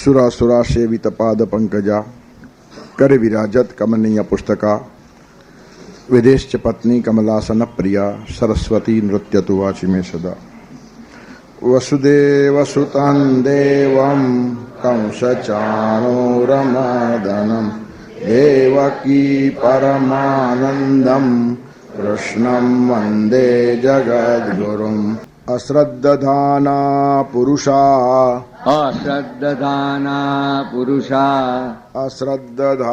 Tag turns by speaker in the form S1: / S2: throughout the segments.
S1: सुरासुरा सेवित पाद पंकजा कर विराजत कमनीय पुस्तका विदेश पत्नी कमलासन प्रिया सरस्वती नृत्य तु वाचि मे सदा। वसुदेव सुतं देवं कंसचाणूरमर्दनं देवकी परमानन्दं कृष्णं वन्दे जगद्गुरुम्। अश्रद्धधाना पुरुषा
S2: अश्रद्धधाना पुरुषा
S1: अश्रद्धधाना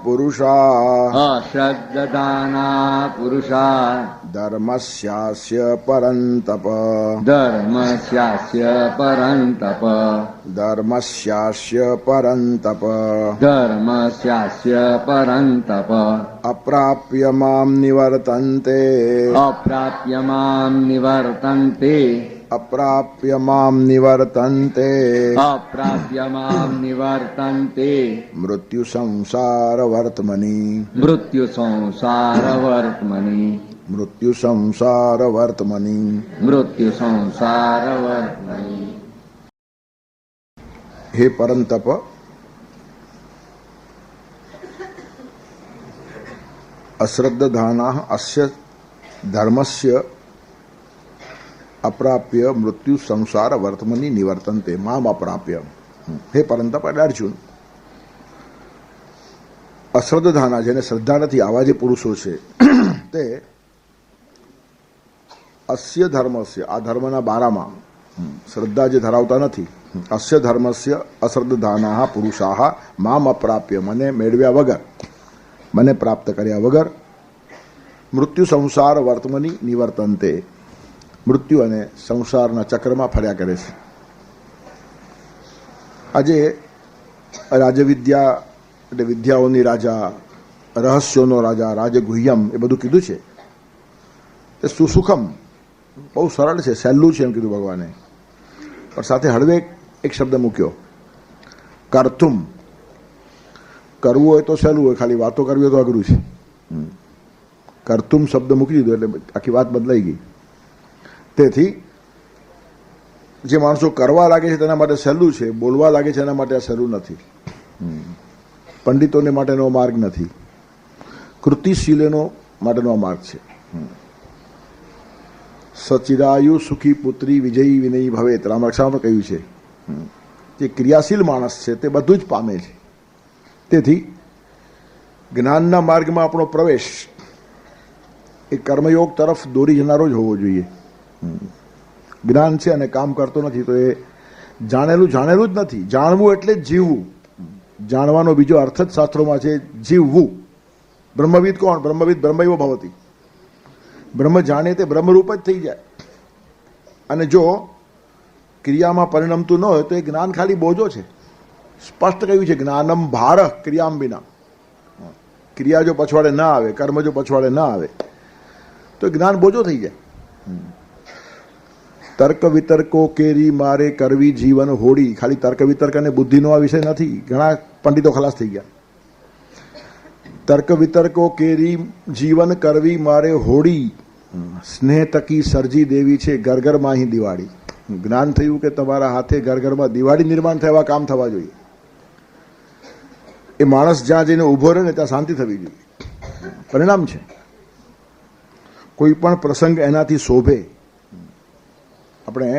S1: पुरुषा
S2: अश्रद्धधाना पुरुषा
S1: धर्मस्यास्य परन्तप
S2: धर्मस्यास्य परन्तप
S1: धर्मस्यास्य परन्तप
S2: धर्मस्यास्य परन्तप
S1: अप्राप्य मां निवर्तन्ते
S2: अप्राप्य मां निवर्तन्ते
S1: अप्राप्य मां निवर्तन्ते
S2: अप्राप्य मां निवर्तन्ते
S1: मृत्यु संसार वर्तमनि
S2: मृत्यु संसार वर्तमनि
S1: मृत्यु संसार वर्तमनि
S2: मृत्यु संसार वर्तमनि।
S1: हे परंतप, अश्रद्धधानाः अस्य धर्मस्य अप्राप्य मृत्यु संसार वर्तमनि निवर्तन्ते माम अप्राप्य। हे परंतप એટલે અર્જુન, અશ્રદ્ધાના જેને શ્રદ્ધા નથી આવા જે પુરુષો છે તે અસ્ય ધર્મસ્ય આ ધર્મના બારામાં શ્રદ્ધા જે ધરાવતા નથી, અસ્ય ધર્મસ્ય અશ્રદ્ધાના પુરુષાઃ મામ અપ્રાપ્ય મને મેળવ્યા વગર, મને પ્રાપ્ત કર્યા વગર મૃત્યુ સંસાર વર્તમની નિવર્તન્તે મૃત્યુ અને સંસારના ચક્રમાં ફર્યા કરે છે. આજે રાજવિદ્યા એટલે વિદ્યાઓની રાજા, રહસ્યોનો રાજા, રાજગુહ્યમ એ બધું કીધું છે. એ સુસુખમ બહુ સરળ છે, સહેલું છે એમ કીધું ભગવાને. પણ સાથે હળવે એક શબ્દ મૂક્યો, કર્તુમ. કરવું હોય તો સહેલું હોય, ખાલી વાતો કરવી હોય તો અઘરું છે. કર્તુમ શબ્દ મૂકી દીધો એટલે આખી વાત બદલાઈ ગઈ. તેથી જે માણસો કરવા લાગે છે તેના માટે સહેલું છે, બોલવા લાગે છે એના માટે આ સહેલું નથી. પંડિતોને માટેનો માર્ગ નથી, કૃતિશીલેનો માટેનો આ માર્ગ છે. સચિરાયુ સુખી પુત્રી વિજયી વિનયી ભવેત, રામરક્ષામાં કહ્યું છે. જે ક્રિયાશીલ માણસ છે તે બધું જ પામે છે. તેથી જ્ઞાનના માર્ગમાં આપણો પ્રવેશ એ કર્મયોગ તરફ દોરી જનારો જ હોવો જોઈએ. જ્ઞાન છે અને કામ કરતો નથી તો એ જાણેલું જ નથી. જાણવું એટલે જ જીવવું. જાણવાનો બીજો અર્થ જ શાસ્ત્રોમાં છે જીવવું. બ્રહ્મવિદ કોણ? બ્રહ્મવિદ બ્રહ્મૈવ ભવતિ. બ્રહ્મ જાણે તે બ્રહ્મરૂપ જ થઈ જાય. અને જો ક્રિયામાં પરિણમતું ન હોય તો એ જ્ઞાન ખાલી બોજો છે. સ્પષ્ટ કહ્યું છે જ્ઞાનમ ભાર ક્રિયામ વિના. ક્રિયા જો પછવાડે ના આવે, કર્મ જો પછવાડે ના આવે તો જ્ઞાન બોજો થઈ જાય. તર્ક વિતર્કો કેરી મારે કરવી જીવન હોડી. ખાલી તર્ક વિતર્ક અને બુદ્ધિનો આ વિષય નથી. ઘણા પંડિતો ખલાસ થઈ ગયા. તર્ક વિતર્કો કેરી જીવન કરવી મારે હોડી, સ્નેહ તકી સર્જી દેવી છે ઘર ઘરમાં અહીં દિવાળી. જ્ઞાન થયું કે તમારા હાથે ઘર ઘરમાં દિવાળી નિર્માણ થવા કામ થવા જોઈએ. એ માણસ જ્યાં જઈને ઊભો રહે ને ત્યાં શાંતિ થવી જોઈએ. પરિણામ છે. કોઈ પણ પ્રસંગ એનાથી શોભે. આપણે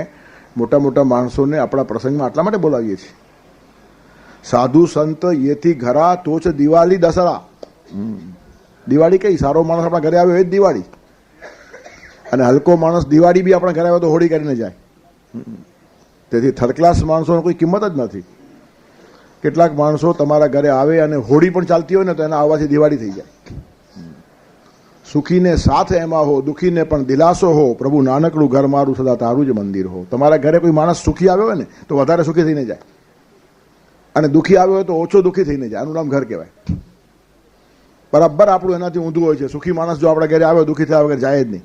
S1: મોટા મોટા માણસોને આપણા પ્રસંગમાં આટલા માટે બોલાવીએ છીએ, સાધુ સંત એથી ઘરા તો જ દિવાળી દસરા. દિવાળી કઈ? સારો માણસ આપણા ઘરે આવ્યો એ જ દિવાળી. અને હલકો માણસ દિવાળી બી આપણા ઘરે આવ્યો તો હોળી કરીને જાય. તેથી થર્ડ ક્લાસ માણસોની કોઈ કિંમત જ નથી. કેટલાક માણસો તમારા ઘરે આવે અને હોળી પણ ચાલતી હોય ને તો એના આવવાથી દિવાળી થઈ જાય. સુખીને સાથ એમાં હો, દુઃખીને પણ દિલાસો હો, પ્રભુ નાનકડું ઘર મારું સદા તારું જ મંદિર હો. તમારા ઘરે કોઈ માણસ સુખી આવ્યો હોય ને તો વધારે સુખી થઈને જાય, અને દુઃખી આવ્યો હોય તો ઓછો દુઃખી થઈને જાય. આનું નામ ઘર કહેવાય. બરાબર આપણું એનાથી ઊંધું હોય છે. સુખી માણસ જો આપણા ઘરે આવ્યો દુઃખી થયા વગર જાય જ નહીં,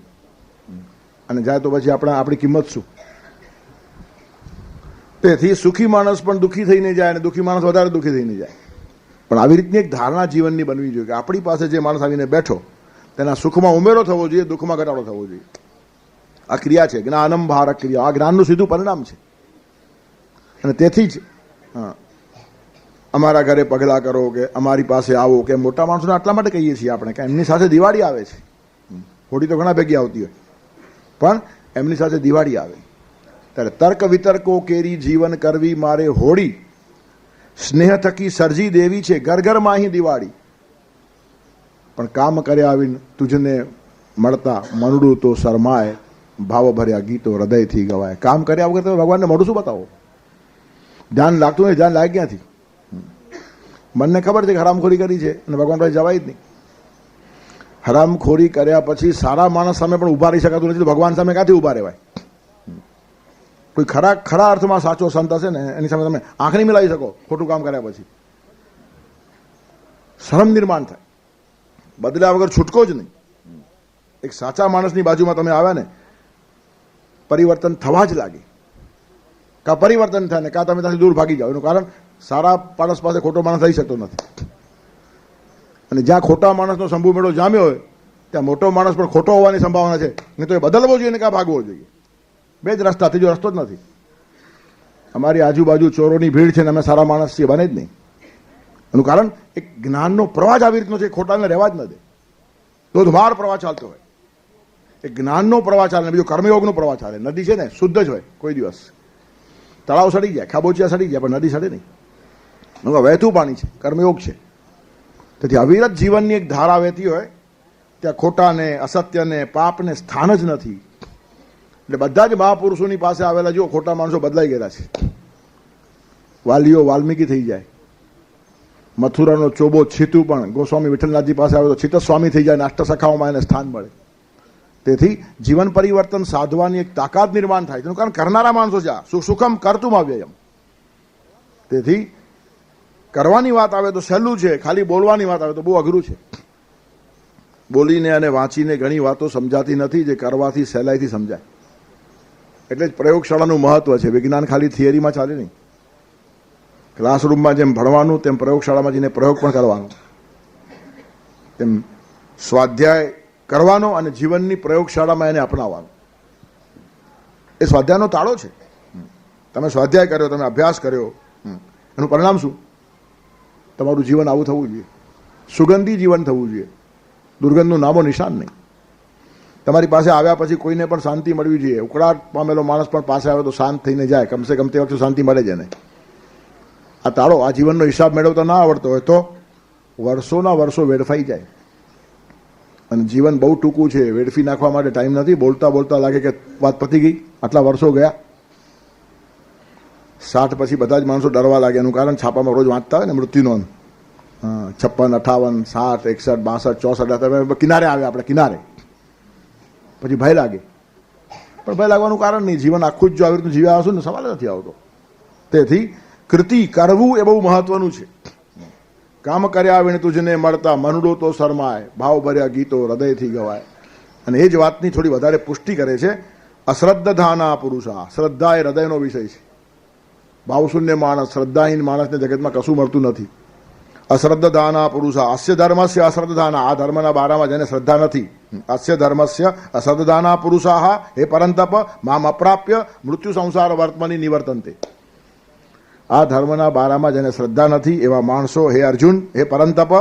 S1: અને જાય તો પછી આપણી કિંમત શું? તેથી સુખી માણસ પણ દુઃખી થઈને જાય અને દુઃખી માણસ વધારે દુઃખી થઈને જાય. પણ આવી રીતની એક ધારણા જીવનની બનવી જોઈએ કે આપણી પાસે જે માણસ આવીને બેઠો તેના સુખમાં ઉમેરો થવો જોઈએ, દુઃખમાં ઘટાડો થવો જોઈએ. આ ક્રિયા છે જ્ઞાનમ ભાર ક્રિયા. આ જ્ઞાનનું સીધું પરિણામ છે. અને તેથી જ હા, અમારા ઘરે પગલાં કરો કે અમારી પાસે આવો કે મોટા માણસોને આટલા માટે કહીએ છીએ આપણે કે એમની સાથે દિવાળી આવે છે. હોળી તો ઘણા ભેગી આવતી હોય, પણ એમની સાથે દિવાળી આવે ત્યારે તર્ક વિતર્કો કેરી જીવન કરવી મારે હોળી, સ્નેહ થકી સર્જી દેવી છે ઘર ઘરમાં અહીં દિવાળી. પણ કામ કર્યા આવીને તુજને મળતા મનડું તો શરમાય, ભાવ ભર્યા ગીતો હૃદયથી ગવાય. કામ કર્યા વગર તમે ભગવાનને મોઢું શું બતાવો? ધ્યાન લાગતું નહીં, ધ્યાન લાગે ક્યાંથી? મનને ખબર છે કે હરામખોરી કરી છે અને ભગવાન પાસે જવાય જ નહીં. હરામખોરી કર્યા પછી સારા માણસ સામે પણ ઊભા રહી શકાતું નથી, તો ભગવાન સામે ક્યાંથી ઊભા રહેવાય? કોઈ ખરા અર્થમાં સાચો સંત હશે ને એની સામે તમે આંખ નહીં મિલાવી શકો ખોટું કામ કર્યા પછી. શરમ નિર્માણ થાય, બદલ્યા વગર છૂટકો જ નહીં. એક સાચા માણસની બાજુમાં તમે આવ્યા ને, પરિવર્તન થવા જ લાગે. કા પરિવર્તન થાય ને કા તમે ત્યાંથી દૂર ભાગી જાઓ. એનું કારણ સારા માણસ પાસે ખોટો માણસ થઈ શકતો નથી, અને જ્યાં ખોટા માણસનો સંભુ મેળો જામ્યો હોય ત્યાં મોટો માણસ પણ ખોટો હોવાની સંભાવના છે. નહીં તો એ બદલવો જોઈએ ને કાં ભાગવો જોઈએ. બે જ રસ્તા, ત્રીજો રસ્તો જ નથી. અમારી આજુબાજુ ચોરોની ભીડ છે ને અમે સારા માણસ છીએ, બને જ નહીં. એનું કારણ એક જ્ઞાનનો પ્રવાહ જ આવી રીતનો છે, ખોટાને રહેવા જ ન દે. ધોધમાર પ્રવાહ ચાલતો હોય, એક જ્ઞાનનો પ્રવાહ ચાલે, બીજો કર્મયોગનો પ્રવાહ ચાલે. નદી છે ને શુદ્ધ જ હોય, કોઈ દિવસ તળાવ સડી જાય, ખાબોચિયા સડી જાય, પણ નદી સડે નહીં. વહેતું પાણી છે, કર્મયોગ છે. તેથી અવિરત જીવનની એક ધારા વહેતી હોય ત્યાં ખોટાને, અસત્યને, પાપને સ્થાન જ નથી. એટલે બધા જ મહાપુરુષોની પાસે આવેલા જો ખોટા માણસો બદલાઈ ગયેલા છે. વાલીઓ વાલ્મીકી થઈ જાય, મથુરાનો ચોબો છીતુ પણ ગોસ્વામી વિઠ્ઠલનાથજી પાસે આવે તો છીતસ્વામી થઈ જાય, અષ્ટસખાઓમાં એને સ્થાન મળે. તેથી જીવન પરિવર્તન સાધવાની એક તાકાત નિર્માણ થાય. તેનું કારણ કરનારા માણસો છે. સુખમ કરતું વ્યયમ. તેથી કરવાની વાત આવે તો સહેલું છે, ખાલી બોલવાની વાત આવે તો બહુ અઘરું છે. બોલીને અને વાંચીને ઘણી વાતો સમજાતી નથી, જે કરવાથી સહેલાઈથી સમજાય. એટલે જ પ્રયોગશાળાનું મહત્વ છે. વિજ્ઞાન ખાલી થિયરીમાં ચાલે નહીં. ક્લાસરૂમમાં જેમ ભણવાનું તેમ પ્રયોગશાળામાં જઈને પ્રયોગ પણ કરવાનો, તેમ સ્વાધ્યાય કરવાનો અને જીવનની પ્રયોગશાળામાં એને અપનાવવાનો. એ સ્વાધ્યાયનો તાળો છે. તમે સ્વાધ્યાય કર્યો, તમે અભ્યાસ કર્યો, એનું પરિણામ શું? તમારું જીવન આવું થવું જોઈએ, સુગંધી જીવન થવું જોઈએ, દુર્ગંધનું નામો નિશાન નહીં. તમારી પાસે આવ્યા પછી કોઈને પણ શાંતિ મળવી જોઈએ. ઉકળાટ પામેલો માણસ પણ પાસે આવે તો શાંત થઈને જાય, કમસે કમ તે વખતે શાંતિ મળે જ એને. આ તાળો, આ જીવનનો હિસાબ મેળવતા ના આવડતો હોય તો વર્ષોના વર્ષો વેડફાઈ જાય. અને જીવન બહુ ટૂંકું છે, વેડફી નાખવા માટે ટાઈમ નથી. બોલતા બોલતા લાગે કે વાત પતી ગઈ, આટલા વર્ષો ગયા. 60 પછી બધા જ માણસો ડરવા લાગે. એનું કારણ છાપામાં રોજ વાંચતા હોય ને મૃત્યુનો, 56, 58, 60, 61, 62, 64. કિનારે આવે, આપણે કિનારે. પછી ભય લાગે. પણ ભય લાગવાનું કારણ નહીં, જીવન આખું જ જો આવી રીતનું જીવ્યા આવશું ને સવાલ નથી આવતો. તેથી કૃતિ કરવું એ બહુ મહત્વનું છે. કામ કર્યા આવીને તુજને મળતા મનડો તો શરમાય, ભાવ ભર્યા ગીતો હૃદયથી ગવાય. અને એ જ વાતની થોડી વધારે પુષ્ટિ કરે છે અશ્રદ્ધાના પુરુષા. શ્રદ્ધા એ હૃદયનો વિષય છે. ભાવશૂન્ય માણસ, શ્રદ્ધાહીન માણસને જગતમાં કશું મળતું નથી. અશ્રદ્ધાના પુરુષા અસ્ય ધર્મસ્ય અશ્રદ્ધાના. આ ધર્મના બારામાં જેને શ્રદ્ધા નથી, અસ્ય ધર્મસ્ય અશ્રદ્ધાના પુરુષા હે પરંતપ મામ અપ્રાપ્ય મૃત્યુ સંસાર વર્તમાની નિવર્તનતે. આ ધર્મના બારામાં જેને શ્રદ્ધા નથી એવા માણસો, હે અર્જુન, હે પરંતપ,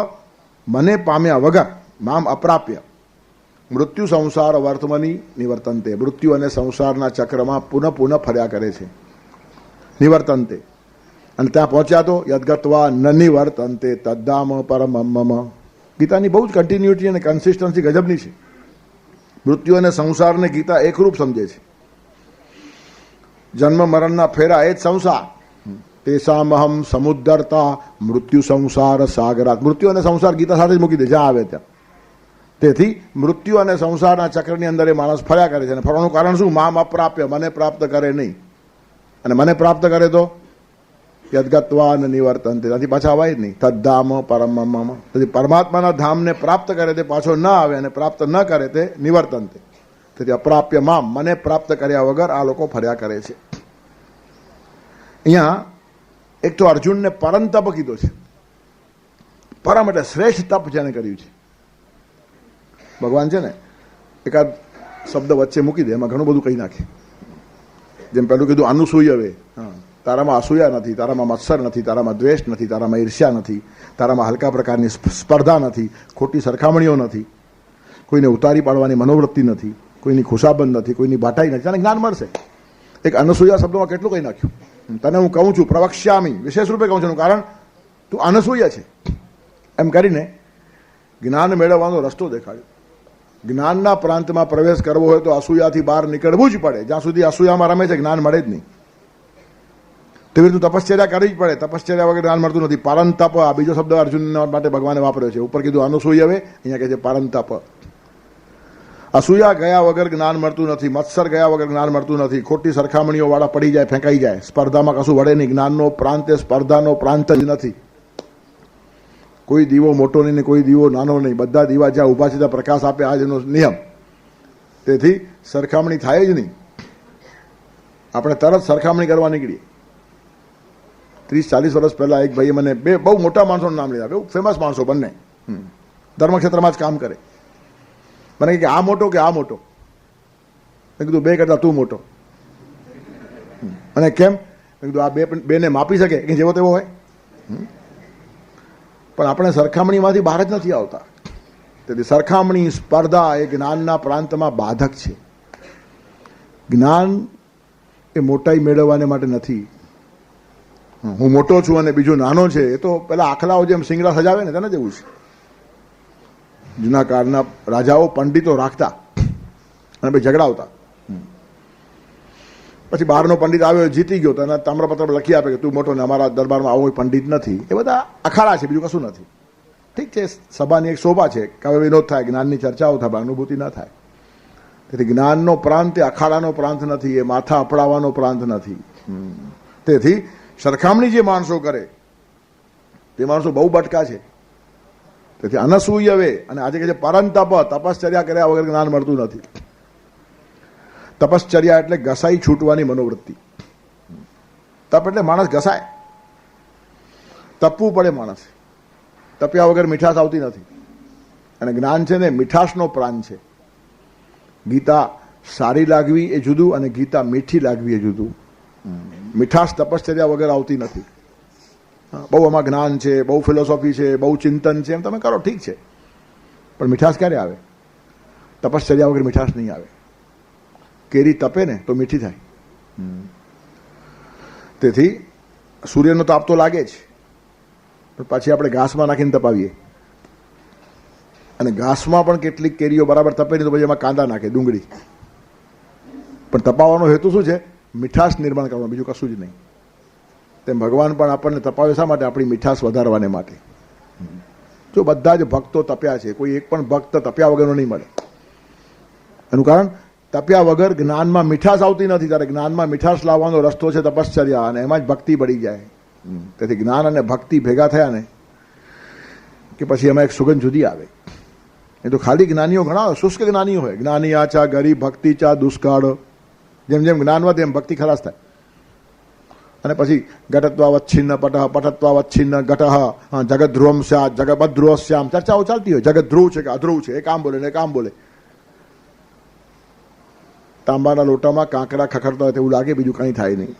S1: મને પામ્યા વગર મામ અપ્રાપ્ય મૃત્યુ સંસાર વર્તમાની નિવર્તનતે. મૃત્યુ અને સંસારના ચક્રમાં પુનઃ પુનઃ ફર્યા કરે છે. નિવર્તનતે. અને ત્યાં પહોંચ્યા તો યદગત્વા ન નિવર્તનતે તદ્ધામ પરમ મમ. ગીતાની બહુ જ કન્ટિન્યુટી અને કન્સિસ્ટન્સી ગજબની છે. મૃત્યુ અને સંસારને ગીતા એકરૂપ સમજે છે. જન્મ મરણના ફેરા એ જ સંસાર. તેસામહમ સમુદ્રતા મૃત્યુ સંસાર સાગરાત. મૃત્યુ અને સંસાર ગીતા સાથે જ મૂકી દે જ્યાં આવે ત્યાં. તેથી મૃત્યુ અને સંસારના ચક્રની અંદર એ માણસ ફર્યા કરે છે. અને ફરવાનું કારણ શું? મામ અપ્રાપ્ય, મને પ્રાપ્ત કરે નહીં. અને મને પ્રાપ્ત કરે તો યદગત્વા ન નિવર્તનતે, ત્યાંથી પાછા અવાય જ નહીં. તદ્ધામ પરમમ. તેથી પરમાત્માના ધામને પ્રાપ્ત કરે તે પાછો ન આવે, અને પ્રાપ્ત ન કરે તે નિવર્તનતે. તેથી અપ્રાપ્ય મામ, મને પ્રાપ્ત કર્યા વગર આ લોકો ફર્યા કરે છે. અહીંયા એક તો અર્જુનને પરમ તપ કીધો છે. પરમ એટલે શ્રેષ્ઠ તપ જેને કર્યું છે. ભગવાન છે ને એકાદ શબ્દ વચ્ચે મૂકી દે, એમાં ઘણું બધું કહી નાખે. જેમ પેલું કીધું અનુસૂયવે, તારામાં અસૂયા નથી, તારામાં મત્સર નથી, તારામાં દ્વેષ નથી, તારામાં ઈર્ષ્યા નથી, તારામાં હલકા પ્રકારની સ્પર્ધા નથી, ખોટી સરખામણીઓ નથી, કોઈને ઉતારી પાડવાની મનોવૃત્તિ નથી, કોઈની ખુશાબંધ નથી, કોઈની ભાટાઈ નથી, તને જ્ઞાન મળશે. એક અનસૂયા શબ્દમાં કેટલું કહી નાખ્યું. તને હું કહું છું, પ્રવક્ષ્યામી, વિશેષ રૂપે કહું છું, એનું કારણ તું અનસૂયા છે એમ કરીને જ્ઞાન મેળવવાનો રસ્તો દેખાડ્યો. જ્ઞાનના પ્રાંતમાં પ્રવેશ કરવો હોય તો અસૂયાથી બહાર નીકળવું જ પડે. જ્યાં સુધી અસૂયામાં રમે છે જ્ઞાન મળે જ નહીં. તેવી રીતે તપશ્ચર્યા કરવી જ પડે. તપશ્ચર્યા વગર જ્ઞાન મળતું નથી. પારંતપ, આ બીજો શબ્દ અર્જુન માટે ભગવાને વાપર્યો છે. ઉપર કીધું અનુસૂય, હવે અહીંયા કહે છે પારંતપ. અસૂયા ગયા વગર જ્ઞાન મળતું નથી. મત્સર ગયા વગર જ્ઞાન મળતું નથી. ખોટી સરખામણીઓ વાળા પડી જાય, ફેંકાઈ જાય. સ્પર્ધામાં કશું વળે નહીં. જ્ઞાનનો પ્રાંત એ સ્પર્ધાનો પ્રાંત જ નથી. કોઈ દીવો મોટો નહીં ને કોઈ દીવો નાનો નહીં. બધા દીવા જ્યાં ઊભા છે ત્યાં પ્રકાશ આપે, આ જ એનો નિયમ. તેથી સરખામણી થાય જ નહીં. આપણે તરત સરખામણી કરવા નીકળીએ. 30-40 વર્ષ પહેલા એક ભાઈએ મને બે બહુ મોટા માણસોનું નામ લીધા, બહુ ફેમસ માણસો બંને, ધર્મક્ષેત્રમાં જ કામ કરે. મને કે આ મોટો કે આ મોટો? મેં કીધું બે કરતા તું મોટો. અને કેમ? મેં કીધું આ બેને માપી શકે કે જેવો તેવો હોય. પણ આપણે સરખામણીમાંથી બહાર જ નથી આવતા. તેથી સરખામણી, સ્પર્ધા એ જ્ઞાનના પ્રાંતમાં બાધક છે. જ્ઞાન એ મોટાઈ મેળવવાને માટે નથી. હું મોટો છું અને બીજો નાનો છે, એ તો પેલા આખલાઓ જેમ સિંગડા સજાવે ને તેને જેવું છે. જૂના કાળના રાજાઓ પંડિતો રાખતા અને પછી ઝઘડાવતા. પછી બહારનો પંડિત આવ્યો, જીતી ગયો, તો એના તામ્રપત્ર લખી આપે કે તું મોટો ને અમારા દરબારમાં આવો કોઈ પંડિત નથી. એ બધા અખાડા છે, બીજું કશું નથી. ઠીક છે, સભાની એક શોભા છે, કાવ્ય વિનોદ થાય, જ્ઞાનની ચર્ચાઓ થાય, અનુભૂતિ ના થાય. તેથી જ્ઞાનનો પ્રાંત એ અખાડાનો પ્રાંત નથી, એ માથા અપડાવવાનો પ્રાંત નથી. તેથી સરખામણી જે માણસો કરે તે માણસો બહુ બટકા છે. તેથી અનસૂય વે, અને આજે કહે છે પરંતપ, તપશ્ચર્યા કર્યા વગર જ્ઞાન મળતું નથી. તપશ્ચર્યા એટલે ઘસાઈ છૂટવાની મનોવૃત્તિ. તપ એટલે માણસ ઘસાય, તપવું પડે માણસ. તપ્યા વગર મીઠાશ આવતી નથી. અને જ્ઞાન છે ને મીઠાશનો પ્રાણ છે. ગીતા સારી લાગવી એ જુદું અને ગીતા મીઠી લાગવી એ જુદું. મીઠાશ તપશ્ચર્યા વગર આવતી નથી. બહુ આમાં જ્ઞાન છે, બહુ ફિલોસોફી છે, બહુ ચિંતન છે, એમ તમે કરો ઠીક છે, પણ મીઠાશ ક્યારે આવે? તપશ્ચર્યા વગર મીઠાશ નહીં આવે. કેરી તપે ને તો મીઠી થાય. તેથી સૂર્યનો તાપ તો લાગે જ, પણ પાછી આપણે ઘાસમાં નાખીને તપાવીએ. અને ઘાસમાં પણ કેટલીક કેરીઓ બરાબર તપે નહીં તો પછી એમાં કાંદા નાખે, ડુંગળી. પણ તપાવવાનો હેતુ શું છે? મીઠાશ નિર્માણ કરવાનું, બીજું કશું જ નહીં. તેમ ભગવાન પણ આપણને તપાવે શા માટે? આપણી મીઠાશ વધારવાને માટે. જો બધા જ ભક્તો તપ્યા છે, કોઈ એક પણ ભક્ત તપ્યા વગરનો નહીં મળે. એનું કારણ તપ્યા વગર જ્ઞાનમાં મીઠાશ આવતી નથી. ત્યારે જ્ઞાનમાં મીઠાશ લાવવાનો રસ્તો છે તપશ્ચર્યા, અને એમાં જ ભક્તિ બળી જાય. તેથી જ્ઞાન અને ભક્તિ ભેગા થયા ને કે પછી એમાં એક સુગંધ જુદી આવે. એ તો ખાલી જ્ઞાનીઓ ઘણા શુષ્ક જ્ઞાનીઓ હોય. જ્ઞાની આચા ગરી ભક્તિ ચા દુષ્કાળ. જેમ જેમ જ્ઞાન વધે એમ ભક્તિ ખલાસ થાય. અને પછી ઘટત્વાવચ્છિન્ન પટ, પટત્વાવચ્છિન્ન ઘટ, જગત ધ્રુવમ સ્યાત, જગત ધ્રુવ શ્યામ, ચર્ચાઓ ચાલતી હોય. જગત ધ્રુવ છે કે અધ્રુવ છે, એ કામ બોલે ને એ કામ બોલે. તાંબાના લોટામાં કાંકરા ખખડતા હોય તેવું લાગે, બીજું કંઈ થાય નહીં.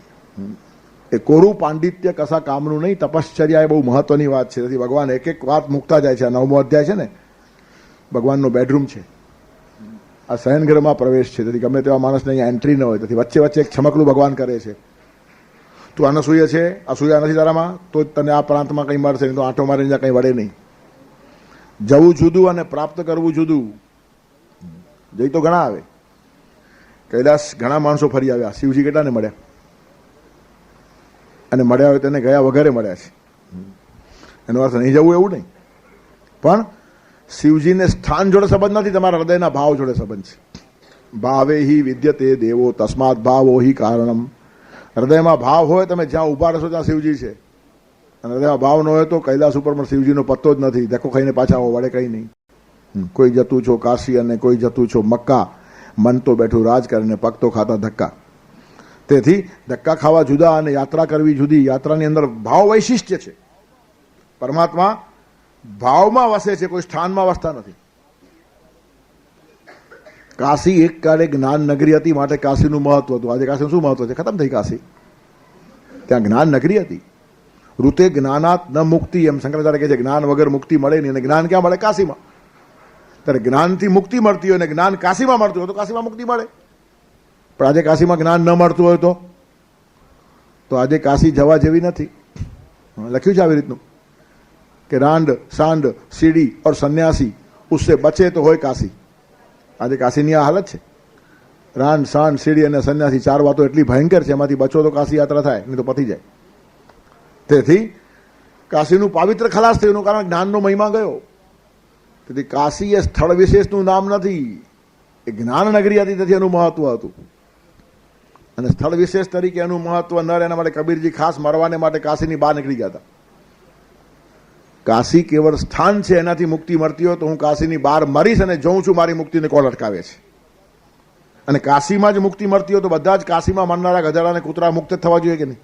S1: એ કોરું પાંડિત્ય કશા કામનું નહીં. તપશ્ચર્યા એ બહુ મહત્વની વાત છે. તેથી ભગવાન એક એક વાત મૂકતા જાય છે. આ 9મો અધ્યાય છે ને, ભગવાનનો બેડરૂમ છે, આ શયનગૃહમાં પ્રવેશ છે. તેથી ગમે તેવા માણસને અહીંયા એન્ટ્રી ન હોય. તેથી વચ્ચે વચ્ચે એક છમકલું ભગવાન કરે છે. તું અનસૂય છે, અસૂયા નથી તારામાં, તો જ તને આ પ્રાંતમાં કંઈ મળશે, નહીં તો આંટો મારીને કંઈ વળે નહીં. જવું જુદું અને પ્રાપ્ત કરવું જુદું. જઈ તો ઘણા આવે, કૈલાસ ઘણા માણસો ફરી આવ્યા. શિવજી કેટલાને મળ્યા? અને મળ્યા હોય તેને ગયા વગરે મળ્યા છે. એનો અર્થ નહીં જવું એવું નહીં, પણ શિવજીને સ્થાન જોડે સંબંધ નથી, તમારા હૃદયના ભાવ જોડે સંબંધ છે. ભાવે હિ વિદ્યતે દેવો તસ્માત ભાવો હિ કારણમ. હૃદયમાં ભાવ હોય, તમે જ્યાં ઊભા રહેશો ત્યાં શિવજી છે. અને હૃદયમાં ભાવ ન હોય તો કૈલાસ ઉપર પણ શિવજીનો પત્તો જ નથી. ધક્કો ખાઈને પાછા આવો, વળે કંઈ નહીં. કોઈ જતું છો કાશી અને કોઈ જતું છો મક્કા, મન તો બેઠું રાજ કરીને પગ તો ખાતા ધક્કા. તેથી ધક્કા ખાવા જુદા અને યાત્રા કરવી જુદી. યાત્રાની અંદર ભાવ વૈશિષ્ટ્ય છે. પરમાત્મા ભાવમાં વસે છે, કોઈ સ્થાનમાં વસતા નથી. કાશી એક કાળે જ્ઞાન નગરી હતી, માટે કાશીનું મહત્વ હતું. આજે કાશીનું શું મહત્વ છે? ખતમ થઈ કાશી. ત્યાં જ્ઞાન નગરી હતી. ઋતે જ્ઞાનાત ન મુક્તિ, એમ શંકરાચાર્ય કહે છે, જ્ઞાન વગર મુક્તિ મળે નહીં. અને જ્ઞાન ક્યાં મળે? કાશીમાં. ત્યારે જ્ઞાનથી મુક્તિ મળતી હોય અને જ્ઞાન કાશીમાં મળતું હોય તો કાશીમાં મુક્તિ મળે. પણ આજે કાશીમાં જ્ઞાન ન મળતું હોય તો આજે કાશી જવા જેવી નથી. લખ્યું છે આવી રીતનું કે રાંડ સાંડ સીડી ઓર સંન્યાસી ઉસસે બચે તો હોય કાશી. આજે કાશીની આ હાલત છે. રાંડ સાંડ સીડી અને સંન્યાસી, ચાર વાતો એટલી ભયંકર છે, એમાંથી બચો તો કાશી યાત્રા થાય, નહીં તો પતી જાય. તેથી કાશીનું પાવિત્ર ખલાસ થયું, એનું કારણ જ્ઞાનનો મહિમા ગયો. તેથી કાશી એ સ્થળ વિશેષનું નામ નથી, એ જ્ઞાન નગરી હતી, તેથી એનું મહત્વ હતું. અને સ્થળ વિશેષ તરીકે એનું મહત્વ ન રહે એના માટે કબીરજી ખાસ મરવાને માટે કાશીની બહાર નીકળી ગયા હતા. કાશી કેવળ સ્થાન છે, એનાથી મુક્તિ મળતી હોય તો હું કાશીની બહાર મરીશ અને જોઉં છું મારી મુક્તિને કોણ અટકાવે છે. અને કાશીમાં જ મુક્તિ મળતી હોય તો બધા જ કાશીમાં મરનારા ગધેડા અને કૂતરા મુક્ત થવા જોઈએ કે નહીં?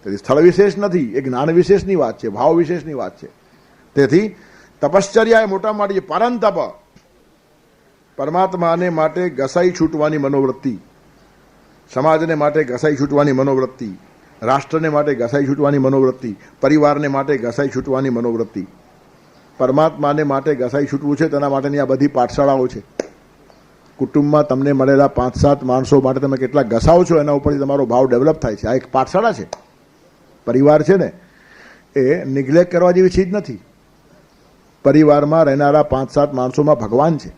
S1: તેથી સ્થળ વિશેષ નથી, એ જ્ઞાન વિશેષની વાત છે, ભાવ વિશેષની વાત છે. તેથી તપશ્ચર્યા એ મોટા માટે પરંતપ, પરમાત્માને માટે ઘસાઈ છૂટવાની મનોવૃત્તિ, સમાજને માટે ઘસાઈ છૂટવાની મનોવૃત્તિ, રાષ્ટ્રને માટે ઘસાઈ છૂટવાની મનોવૃત્તિ, પરિવારને માટે ઘસાઈ છૂટવાની મનોવૃત્તિ. પરમાત્માને માટે ઘસાઈ છૂટવું છે, તેના માટેની આ બધી પાઠશાળાઓ છે. કુટુંબમાં તમને મળેલા 5-7 માણસો માટે તમે કેટલા ઘસાવ છો એના ઉપરથી તમારો ભાવ ડેવલપ થાય છે. આ એક પાઠશાળા છે. પરિવાર છે ને એ નિગ્લેક્ટ કરવા જેવી ચીજ નથી. પરિવારમાં રહેનારા 5-7 માણસોમાં ભગવાન છે.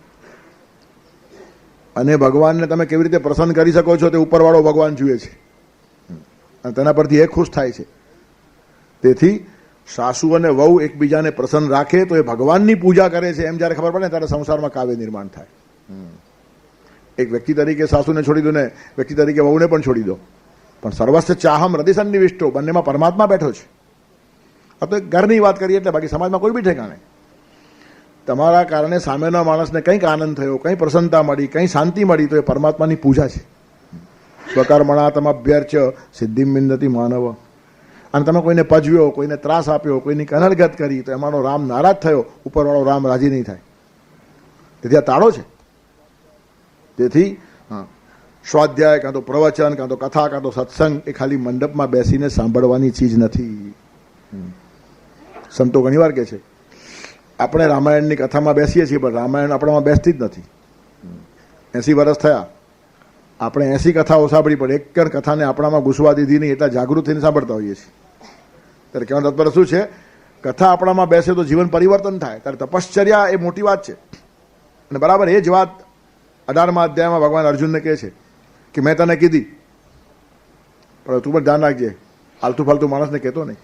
S1: અને ભગવાનને તમે કેવી રીતે પ્રસન્ન કરી શકો છો તે ઉપરવાળો ભગવાન જુએ છે અને તેના પરથી એ ખુશ થાય છે. તેથી સાસુ અને વહુ એકબીજાને પ્રસન્ન રાખે તો એ ભગવાનની પૂજા કરે છે એમ જ્યારે ખબર પડે ને ત્યારે સંસારમાં કાવ્ય નિર્માણ થાય. એક વ્યક્તિ તરીકે સાસુને છોડી દો ને વ્યક્તિ તરીકે વહુને પણ છોડી દો, પણ સર્વસ્વ ચાહમ હૃદય સન્નિવિષ્ટો, બંનેમાં પરમાત્મા બેઠો છે. આ તો એક ઘરની વાત કરીએ એટલે, બાકી સમાજમાં કોઈ બી ઠેકાણે. તમારા કારણે સામેના માણસને કંઈક આનંદ થયો, કંઈ પ્રસન્નતા મળી, કંઈ શાંતિ મળી, તો એ પરમાત્માની પૂજા છે. સ્વકર્મણાતમભ્યર્ચ સિદ્ધિમ વિંદતિ માનવ. અને તમે કોઈને પજવ્યો, કોઈને ત્રાસ આપ્યો, કોઈની કનડગત કરી, તો એમાંનો રામ નારાજ થયો, ઉપરવાળો રામ રાજી નહીં થાય. તેથી આ તાળો છે. તેથી સ્વાધ્યાય કાં તો પ્રવચન કાં તો કથા કાં તો સત્સંગ એ ખાલી મંડપમાં બેસીને સાંભળવાની ચીજ નથી. સંતો ઘણીવાર કહે છે આપણે રામાયણની કથામાં બેસીએ છીએ, પણ રામાયણ આપણામાં બેસતી જ નથી. 80 વર્ષ થયા, આપણે 80 કથાઓ સાંભળી, પણ એક પણ કથાને આપણામાં ઘૂસવા દીધી નહીં, એટલા જાગૃત થઈને સાંભળતા હોઈએ છીએ. ત્યારે કહેવાનું તાત્પર્ય શું છે? કથા આપણામાં બેસે તો જીવન પરિવર્તન થાય. ત્યારે તપશ્ચર્યા એ મોટી વાત છે. અને બરાબર એ જ વાત 18મા અધ્યાયમાં ભગવાન અર્જુનને કહે છે કે મેં તને કીધી, પણ તું પણ ધ્યાન રાખજે, આલતુ ફાલતુ માણસને કહેતો નહીં.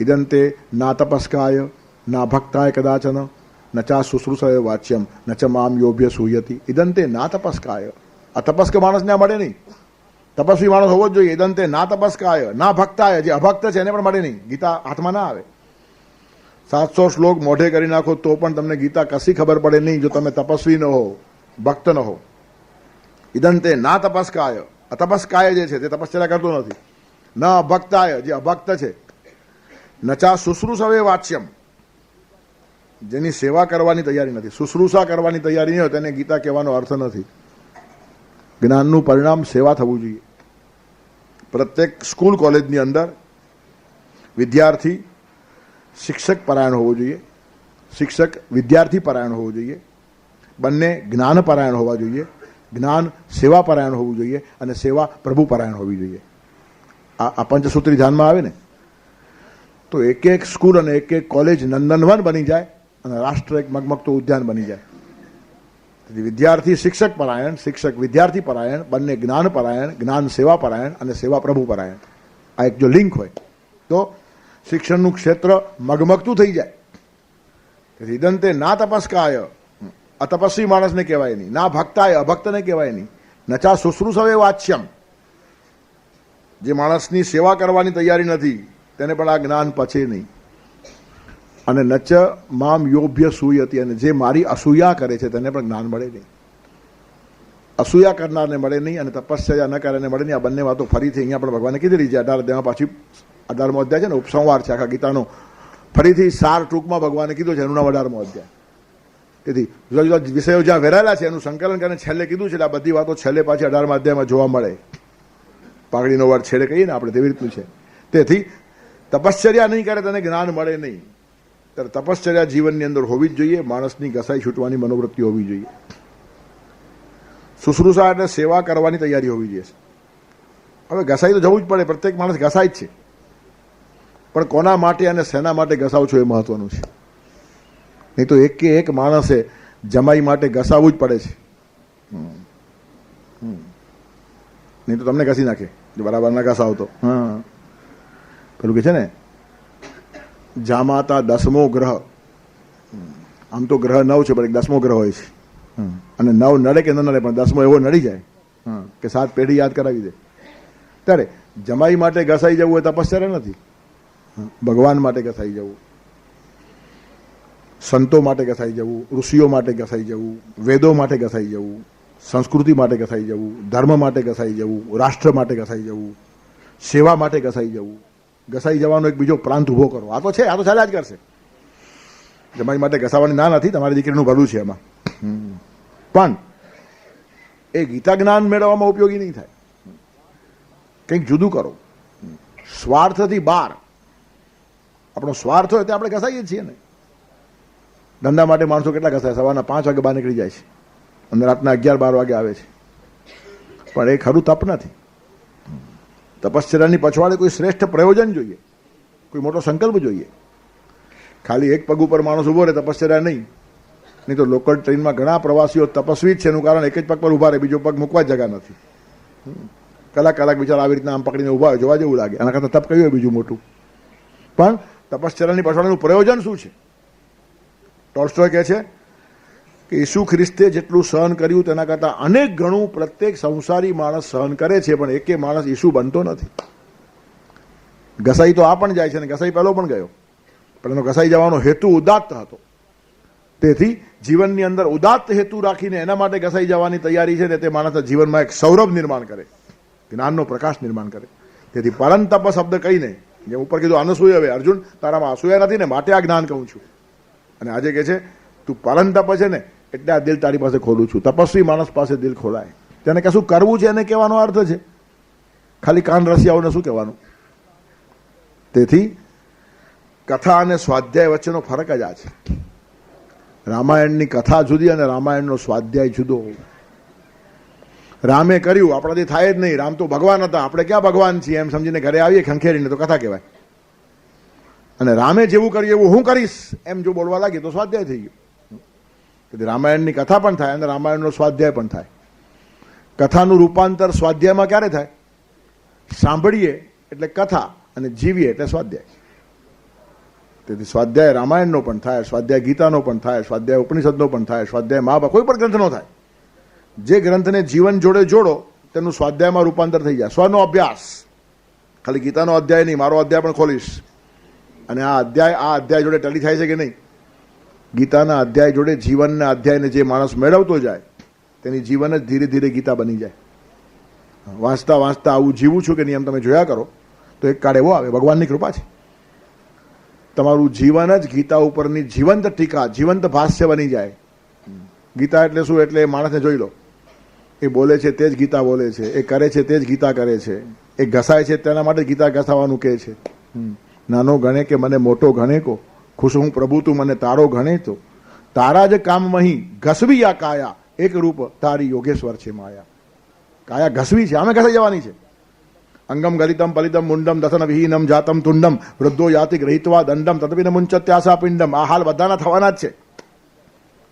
S1: ઇદંતે ના તપસ્કાય ના ભક્તાય કદાચન ન ચા શુશ્રુષય વાચ્યમ ન ચ મામ યોભ્ય સૂયતિ. ઇદંતે ના તપસ્કાય, આ તપસ્ક માણસને આ મળે નહીં. તપસ્વી માણસ હોવો જ જોઈએ. ઇદંતે ના તપસ્કાય ના ભક્તાય, જે અભક્ત છે એને પણ મળે નહીં. ગીતા હાથમાં ના આવે. 700 શ્લોક મોઢે કરી નાખો તો પણ તમને ગીતા કશી ખબર પડે નહીં જો તમે તપસ્વી ન હો, ભક્ત ન હો. ઇદંતે ના તપસ્કાય, અતપસ્કાય જે છે તે તપશ્ચર્યા કરતો નથી. ન અભક્તાય, જે અભક્ત છે. નચા શુશ્રુષવે વાચ્યમ, જેની સેવા કરવાની તૈયારી નથી, શુશ્રૂષા કરવાની તૈયારી નહીં હોય તેને ગીતા કહેવાનો અર્થ નથી. જ્ઞાનનું પરિણામ સેવા થવું જોઈએ. પ્રત્યેક સ્કૂલ કોલેજની અંદર વિદ્યાર્થી શિક્ષક પરાયણ હોવો જોઈએ, શિક્ષક વિદ્યાર્થી પરાયણ હોવો જોઈએ, બંને જ્ઞાન પરાયણ હોવા જોઈએ, જ્ઞાન સેવા પરાયણ હોવું જોઈએ અને સેવા પ્રભુ પરાયણ હોવી જોઈએ. આ પંચસૂત્રી ધ્યાનમાં આવે ને તો એક એક સ્કૂલ અને એક એક કોલેજ નંદનવન બની જાય અને રાષ્ટ્ર એક મગમગતું ઉદ્યાન બની જાય. તેથી વિદ્યાર્થી શિક્ષક પરાયણ, શિક્ષક વિદ્યાર્થી પરાયણ, બંને જ્ઞાન પરાયણ, જ્ઞાન સેવા પરાયણ અને સેવા પ્રભુ પરાયણ. આ એક જો લિંક હોય તો શિક્ષણનું ક્ષેત્ર મગમગતું થઈ જાય. તેથી ઇદંતે ના તપસ્કાય, અતપસ્વી માણસને કહેવાય નહીં. ના ભક્તાય, અભક્તને કહેવાય નહીં. નચા શુશ્રુષવે વાચ્યમ, જે માણસની સેવા કરવાની તૈયારી નથી તેને પણ આ જ્ઞાન પચે નહીં. અને નચ મામ યોભ્ય સૂયતિ, અને જે મારી અસૂયા કરે છે તેને પણ જ્ઞાન મળે નહીં. અસૂયા કરનારને મળે નહીં અને તપસ્યા ન કરનારને મળે નહીં. આ બંને વાતો ફરીથી અહીંયા પણ ભગવાને કીધેલી છે. 18 અધ્યાયમાં પાછી 18મો અધ્યાય છે ને, ઉપસંહાર છે આખા ગીતાનો. ફરીથી સાર ટૂંકમાં ભગવાને કીધું છે, એનું નામ 18મો અધ્યાય. તેથી જુદા જુદા વિષયો જ્યાં વેરાયેલા છે એનું સંકલન કરીને છેલ્લે કીધું છે. એટલે આ બધી વાતો છેલ્લે પાછી 18મા અધ્યાયમાં જોવા મળે. પાઘડીનો વાર છેડે કહીએ ને આપણે તેવી રીતનું છે. તેથી તપશ્ચર્યા નહીં કરે તેને જ્ઞાન મળે નહીં. ત્યારે તપશ્ચર્યા જીવનની અંદર હોવી જ જોઈએ. માણસની ઘસાઈ છૂટવાની મનોવૃત્તિ હોવી જોઈએ. શુશ્રૂષા એટલે સેવા કરવાની તૈયારી હોવી જોઈએ. હવે ઘસાઈ તો જવું જ પડે, પ્રત્યેક માણસ ઘસાય જ છે, પણ કોના માટે અને શેના માટે ઘસાવ છો એ મહત્વનું છે. નહીં તો એક કે એક માણસે જમાઈ માટે ઘસાવવું જ પડે છે. નહીં તો તમને ઘસી નાખે જો બરાબર ના ઘસાવ તો. હા, પેલું કે છે ને જામાતા 10મો ગ્રહ. આમ તો ગ્રહ 9 છે, પણ એક 10મો ગ્રહ હોય છે. અને 9 નડે કે ન નડે, પણ 10મો એવો નડી જાય કે 7 પેઢી યાદ કરાવી દે. ત્યારે જમાઈ માટે ઘસાઈ જવું એ તપશ્ચર્યા નથી. ભગવાન માટે ઘસાઈ જવું, સંતો માટે ઘસાઈ જવું, ઋષિઓ માટે ઘસાઈ જવું, વેદો માટે ઘસાઈ જવું, સંસ્કૃતિ માટે ઘસાઈ જવું, ધર્મ માટે ઘસાઈ જવું, રાષ્ટ્ર માટે ઘસાઈ જવું, સેવા માટે ઘસાઈ જવું. ઘસાઈ જવાનો એક બીજો પ્રાંત ઉભો કરો. આ તો છે, આ તો ચાલ્યા જ કરશે. જમાઈ માટે ઘસાવાની ના નથી, તમારી દીકરીનું ભલું છે એમાં. પણ એ ગીતા જ્ઞાન મેળવવામાં ઉપયોગી નહીં થાય. કંઈક જુદું કરો. સ્વાર્થથી બહાર. આપણો સ્વાર્થ હોય તે આપણે ઘસાઈએ છીએ ને. ધંધા માટે માણસો કેટલા ઘસાય? સવારના 5 વાગે બહાર નીકળી જાય છે અને રાતના 11-12 વાગે આવે છે. પણ એ ખરું તપ નથી. તપશ્ચર્યાની પછવાડે કોઈ શ્રેષ્ઠ પ્રયોજન જોઈએ, કોઈ મોટો સંકલ્પ જોઈએ. ખાલી એક પગ ઉપર માણસ ઉભો રહે તપશ્ચર્યા નહીં. નહીં તો લોકલ ટ્રેનમાં ઘણા પ્રવાસીઓ તપસ્વી જ છે. એનું કારણ એક જ પગ પર ઉભા રહે, બીજો પગ મૂકવા જ જગા નથી. કલાક બિચારા આવી રીતના આમ પકડીને ઉભા હોય, જોવા જેવું લાગે. આના કરતાં તપ કયું હોય બીજું મોટું? પણ તપશ્ચર્યાની પછવાડીનું પ્રયોજન શું છે? ટોલ્સ્ટોય કહે છે કે ઈસુ ખ્રિસ્તે જેટલું સહન કર્યું તેના કરતાં અનેક ગણું પ્રત્યેક સંસારી માણસ સહન કરે છે, પણ એકે માણસ ઈસુ બનતો નથી. ઘસાઈ તો આ પણ જાય છે, અને ઘસાઈ પહેલો પણ ગયો, પણ એનો ઘસાઈ જવાનો હેતુ ઉદાત્ત હતો. તેથી જીવનની અંદર ઉદાત્ત હેતુ રાખીને એના માટે ઘસાઈ જવાની તૈયારી છે ને તે માણસના જીવનમાં એક સૌરભ નિર્માણ કરે, જ્ઞાનનો પ્રકાશ નિર્માણ કરે. તેથી પરંતપ શબ્દ કહીને, જેમ ઉપર કીધું અનસૂય, હવે અર્જુન તારામાં અસૂયા નથી ને માટે આ જ્ઞાન કહું છું. અને આજે કહે છે તું પરંતપ છે ને એટલે આ દિલ તારી પાસે ખોલું છું. તપસ્વી માણસ પાસે દિલ ખોલાય. તેને કશું કરવું છે એને કહેવાનો અર્થ છે. ખાલી કાન રસિયાઓને શું કહેવાનું? તેથી કથા અને સ્વાધ્યાય વચ્ચેનો ફરક જ આ છે. રામાયણની કથા જુદી અને રામાયણનો સ્વાધ્યાય જુદો. રામે કર્યું, આપણાથી થાય જ નહીં. રામ તો ભગવાન હતા, આપણે ક્યાં ભગવાન છીએ એમ સમજીને ઘરે આવીએ ખંખેરીને તો કથા કહેવાય. અને રામે જેવું કર્યું એવું હું કરીશ એમ જો બોલવા લાગી તો સ્વાધ્યાય થઈ ગયો. તેથી રામાયણની કથા પણ થાય અને રામાયણનો સ્વાધ્યાય પણ થાય. કથાનું રૂપાંતર સ્વાધ્યાયમાં ક્યારે થાય? સાંભળીએ એટલે કથા અને જીવીએ એટલે સ્વાધ્યાય. તેથી સ્વાધ્યાય રામાયણનો પણ થાય, સ્વાધ્યાય ગીતાનો પણ થાય, સ્વાધ્યાય ઉપનિષદનો પણ થાય, સ્વાધ્યાય મહાભારત, કોઈ પણ ગ્રંથનો થાય. જે ગ્રંથને જીવન જોડે જોડો તેનું સ્વાધ્યાયમાં રૂપાંતર થઈ જાય. સ્વનો અભ્યાસ. ખાલી ગીતાનો અધ્યાય નહીં, મારો અધ્યાય પણ ખોલીશ અને આ અધ્યાય જોડે ટલી થાય છે કે નહીં? ગીતાના અધ્યાય જોડે જીવનના અધ્યાયને જે માણસ મેળવતો જાય તેની જીવન જ ધીરે ધીરે ગીતા બની જાય. વાંચતા વાંચતા આવું જીવું છું કે નહીં એમ તમે જોયા કરો તો એક કાળ એવો આવે, ભગવાનની કૃપા છે, તમારું જીવન જ ગીતા ઉપરની જીવંત ટીકા, જીવંત ભાષ્ય બની જાય. ગીતા એટલે શું? એટલે એ માણસને જોઈ લો, એ બોલે છે તે જ ગીતા બોલે છે, એ કરે છે તે જ ગીતા કરે છે, એ ઘસાય છે તેના માટે ગીતા ઘસાવાનું કહે છે. નાનો ગણે કે મને મોટો ગણે કો, ખુશ હું પ્રભુ તું મને તારો ગણે તો, તારા જ કામ મહી ઘસવી આ કાયા, એક રૂપ તારી યોગેશ્વર છે માયા. કાયા ઘસવી છે, આમે ઘસાઈ જવાની છે. અંગમ ગલિતમ પલિતમ મુંડમ દસન વિહીનમ જાતમ તુંડમ વૃદ્ધો યાતિ ગ્રહિત્વા દંડમ તદપિન મુંચત્યાસા પિંડમ. આ હાલ બધાના થવાના જ છે.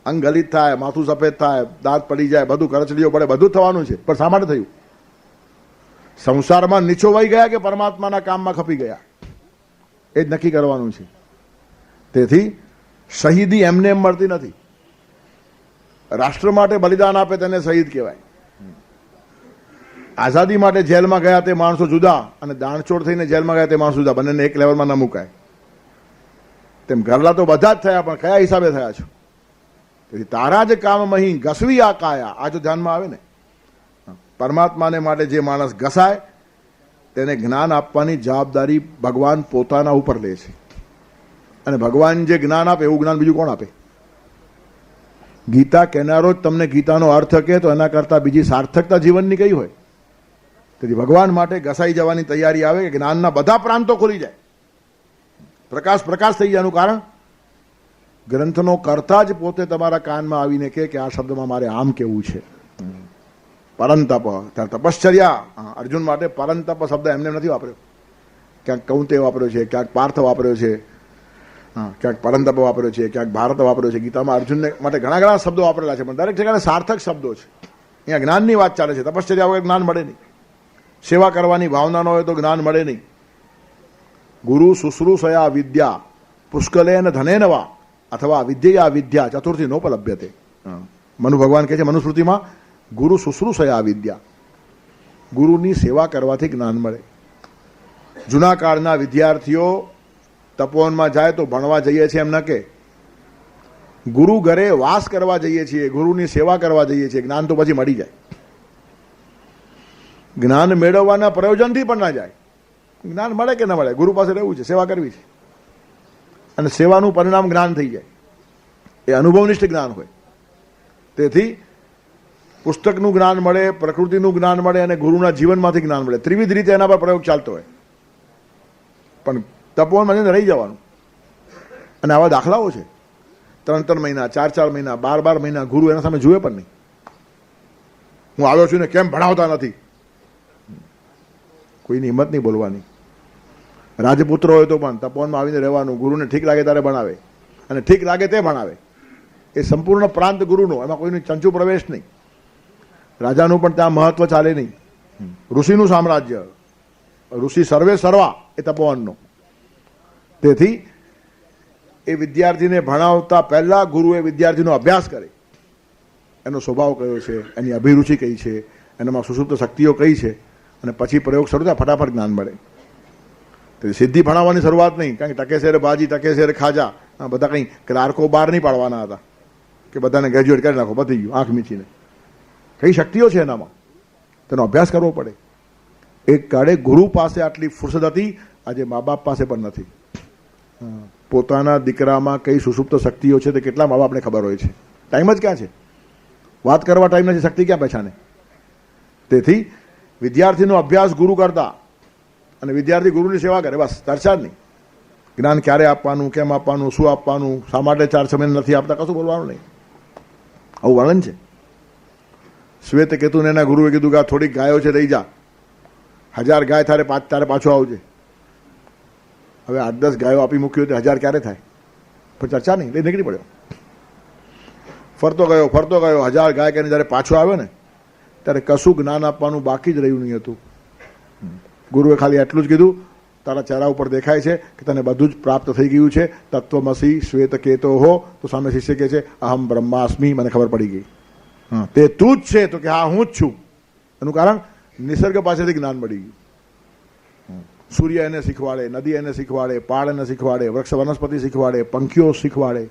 S1: અંગ ગલિત થાય, માથું સફેદ થાય, દાંત પડી જાય, બધું કરચલીઓ પડે, બધું થવાનું છે. પણ શા માટે થયું? સંસારમાં નીચોવાઈ ગયા કે પરમાત્માના કામમાં ખપી ગયા? એ જ નક્કી કરવાનું છે. તેથી શહીદી એમને એમ મળતી નથી. રાષ્ટ્ર માટે બલિદાન આપે તેને શહીદ કહેવાય. આઝાદી માટે જેલમાં ગયા તે માણસો જુદા અને દાણચોડ થઈને જેલમાં ગયા તે માણસો જુદા. બંનેને એક લેવલમાં ન મુકાય. તેમ ગરલા તો બધા જ થયા, પણ કયા હિસાબે થયા છો? તેથી તારા જ કામ મહી ઘસવી આ કાયા. આ જો ધ્યાનમાં આવે ને, પરમાત્માને માટે જે માણસ ઘસાય તેને જ્ઞાન આપવાની જવાબદારી ભગવાન પોતાના ઉપર લે છે. અને ભગવાન જે જ્ઞાન આપે એવું જ્ઞાન બીજું કોણ આપે? ગીતા કહેનારો જ તમને ગીતાનો અર્થ કહે તો એના કરતાં બીજી સાર્થકતા જીવનની કઈ હોય? તેથી ભગવાન માટે ઘસાઈ જવાની તૈયારી આવે કે જ્ઞાનના બધા પ્રાંતો ખુલી જાય, પ્રકાશ થઈ જવાનું કારણ ગ્રંથનો કરતા જ પોતે તમારા કાનમાં આવીને કે આ શબ્દમાં મારે આમ કેવું છે. પરંતપ, ત્યારે તપશ્ચર્યા અર્જુન માટે પરંતપ શબ્દ એમને નથી વાપર્યો, ક્યાંક કૌંતે વાપર્યો છે, ક્યાંક પાર્થ વાપર્યો છે, ક્યાંક પરંતપ વાપર્યો છે, ક્યાંક ભારત વાપર્યો છે. ગીતામાં અર્જુનને માટે ઘણા ઘણા શબ્દો વાપરેલા છે, પણ દરેક ઠેકાણે સાર્થક શબ્દો છે. અહીંયા જ્ઞાનની વાત ચાલે છે. તપશ્ચર્યા વગર જ્ઞાન મળે નહીં, સેવા કરવાની ભાવના ન હોય તો જ્ઞાન મળે નહીં. ગુરુ શુશ્રૂષયા વિદ્યા પુષ્કલેન ધનેન વા અથવા વિદ્યા વિદ્યા ચતુર્થી નોપલભ્યતે. મનુ ભગવાન કહે છે મનુસ્મૃતિમાં, ગુરુ શુશ્રૂષયા વિદ્યા, ગુરુની સેવા કરવાથી જ્ઞાન મળે. જૂના કાળના વિદ્યાર્થીઓ તપોવનમાં જાય તો ભણવા જઈએ છીએ એમ ન કે, ગુરુ ઘરે વાસ કરવા જઈએ છીએ, ગુરુની સેવા કરવા જઈએ છીએ. જ્ઞાન તો પછી મળી જાય. જ્ઞાન મેળવવાના પ્રયોજનથી પણ ના જાય. જ્ઞાન મળે કે ન મળે, ગુરુ પાસે રહેવું છે, સેવા કરવી છે, અને સેવાનું પરિણામ જ્ઞાન થઈ જાય. એ અનુભવનિષ્ઠ જ્ઞાન હોય. તેથી પુસ્તકનું જ્ઞાન મળે, પ્રકૃતિનું જ્ઞાન મળે અને ગુરુના જીવનમાંથી જ્ઞાન મળે. ત્રિવિધ રીતે એના પર પ્રયોગ ચાલતો હોય. પણ તપોવનમાં જઈને રહી જવાનું. અને આવા દાખલાઓ છે, 3 મહિના, 4 મહિના, 12 મહિના ગુરુ એના સામે જુએ પણ નહીં. હું આવ્યો છું ને કેમ ભણાવતા નથી, કોઈની હિંમત નહીં બોલવાની. રાજપુત્ર હોય તો પણ તપોવનમાં આવીને રહેવાનું, ગુરુને ઠીક લાગે ત્યારે ભણાવે, અને ઠીક લાગે તે ભણાવે. એ સંપૂર્ણ પ્રાંત ગુરુનો, એમાં કોઈનું ચંચુ પ્રવેશ નહીં. રાજાનું પણ ત્યાં મહત્વ ચાલે નહીં. ઋષિનું સામ્રાજ્ય, ઋષિ સર્વે સર્વા એ તપોવનનો. તેથી એ વિદ્યાર્થીને ભણાવતા પહેલા ગુરુએ વિદ્યાર્થીનો અભ્યાસ કરે, એનો સ્વભાવ કયો છે, એની અભિરુચિ કઈ છે, એનામાં સુષુપ્ત શક્તિઓ કઈ છે, અને પછી પ્રયોગ શરૂ થાય, ફટાફટ જ્ઞાન મળે. તેથી સિદ્ધિ ભણાવવાની શરૂઆત નહીં, કારણ કે ટકેસેર બાજી, ટકેસેર ખાજા, આ બધા કંઈ ક્લાર્કો બહાર નહીં પાડવાના હતા કે બધાને ગ્રેજ્યુએટ કરી નાખો, પતી ગયું આંખ મીચીને. કઈ શક્તિઓ છે એનામાં, તેનો અભ્યાસ કરવો પડે. એક કાળે ગુરુ પાસે આટલી ફુરસદ હતી, આજે મા બાપ પાસે પણ નથી. પોતાના દીકરામાં કઈ સુષુપ્ત શક્તિઓ છે તે કેટલા મા બાપને ખબર હોય છે. ટાઈમ જ ક્યાં છે, વાત કરવા ટાઈમ નથી, શક્તિ ક્યાં પછાને. તેથી વિદ્યાર્થીનો અભ્યાસ ગુરુ કરતા, અને વિદ્યાર્થી ગુરુની સેવા કરે, બસ ચર્ચા જ નહીં. જ્ઞાન ક્યારે આપવાનું, કેમ આપવાનું, શું આપવાનું, શા માટે 4 મહિના નથી આપતા, કશું બોલવાનું નહીં. આવું વર્ણન છે. શ્વેત કેતુને એના ગુરુએ કીધું કે આ થોડીક ગાયો છે લઈ જા, 1000 ગાય તારે પાછો આવજે. હવે 8-10 ગાયો આપી મૂક્યો તો 1000 ક્યારે થાય? પણ ચર્ચા નહીં, લઈ નીકળી પડ્યો. ફરતો ગયો 1000 ગાય કરીને જ્યારે પાછો આવ્યો ને ત્યારે કશું જ્ઞાન આપવાનું બાકી જ રહ્યું નહીં હતું. ગુરુએ ખાલી એટલું જ કીધું, તારા ચહેરા ઉપર દેખાય છે કે તને બધું જ પ્રાપ્ત થઈ ગયું છે, તત્વમસી શ્વેત કેતો હો. તો સામે શિષ્ય કહે છે અહમ બ્રહ્માસ્મિ, મને ખબર પડી ગઈ. તે તું જ છે? તો કે હા હું જ છું. એનું કારણ નિસર્ગ પાસેથી જ્ઞાન મળી ગયું. સૂર્ય એને શીખવાડે, નદી એને શીખવાડે, પાળ એને શીખવાડે, વૃક્ષ વનસ્પતિ શીખવાડે, પંખીઓ શીખવાડે.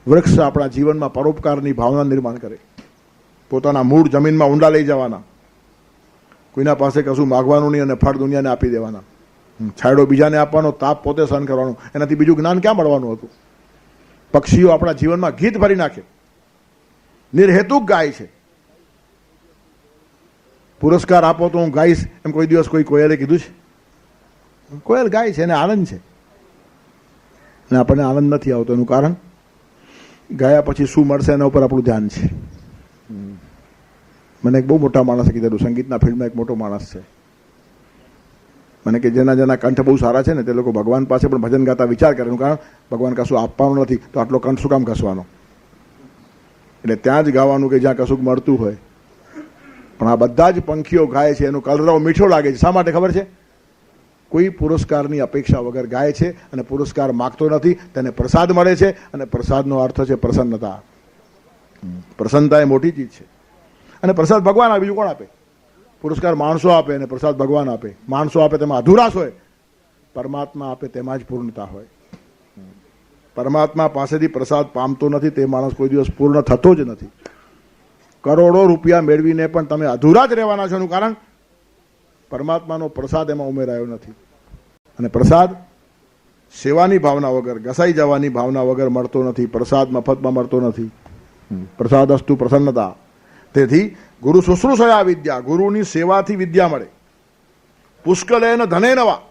S1: વૃક્ષ આપણા જીવનમાં પરોપકારની ભાવના નિર્માણ કરે. પોતાના મૂળ જમીનમાં ઊંડા લઈ જવાના, કોઈના પાસે કશું માગવાનું નહીં, અને ફળ દુનિયાને આપી દેવાના. છાંયડો બીજાને આપવાનો, તાપ પોતે સહન કરવાનો. એનાથી બીજું જ્ઞાન ક્યાં મળવાનું હતું? પક્ષીઓ આપણા જીવનમાં ગીત ભરી નાખે, નિર્હેતુક ગાય છે. પુરસ્કાર આપો તો હું ગાઈશ એમ કોઈ દિવસ કોઈ કોયલે કીધું છે? કોયલ ગાય છે, એને આનંદ છે, અને આપણને આનંદ નથી આવતો. એનું કારણ ગાયા પછી શું મળશે એના ઉપર આપણું ધ્યાન છે. મને એક બહુ મોટા માણસે કીધેલું, સંગીતના ફિલ્ડમાં એક મોટો માણસ છે, મને કે જેના કંઠ બહુ સારા છે ને તે લોકો ભગવાન પાસે પણ ભજન ગાતા વિચાર કરે. એનું કારણ ભગવાન કશું આપવાનું નથી, તો આટલો કંઠ શું કામ ઘસવાનો? એટલે ત્યાં જ ગાવાનું કે જ્યાં કશું મળતું હોય. પણ આ બધા જ પંખીઓ ગાય છે, એનો કલરવ મીઠો લાગે છે. શા માટે ખબર છે? કોઈ પુરસ્કારની અપેક્ષા વગર ગાય છે, અને પુરસ્કાર માગતો નથી, તેને પ્રસાદ મળે છે, અને પ્રસાદનો અર્થ છે પ્રસન્નતા. પ્રસન્નતા એ મોટી ચીજ છે. અને પ્રસાદ ભગવાન આપે, બીજું કોણ આપે? પુરસ્કાર માણસો આપે અને પ્રસાદ ભગવાન આપે. માણસો આપે તેમાં અધુરાશ હોય, પરમાત્મા આપે તેમાં જ પૂર્ણતા હોય. પરમાત્મા પાસેથી પ્રસાદ પામતો નથી તે માણસ કોઈ દિવસ પૂર્ણ થતો જ નથી. કરોડો રૂપિયા મેળવીને પણ તમે અધૂરા જ રહેવાના છો. એનું કારણ પરમાત્માનો પ્રસાદ એમાં ઉમેરાયો નથી. અને પ્રસાદ સેવાની ભાવના વગર, ઘસાઈ જવાની ભાવના વગર મળતો નથી. પ્રસાદ મફતમાં મળતો નથી. પ્રસાદ અસ્તુ પ્રસન્નતા. તેથી ગુરુ શુશ્રૂષયા વિદ્યા, ગુરુની સેવાથી વિદ્યા મળે. પુષ્કળેન ધનેન વા,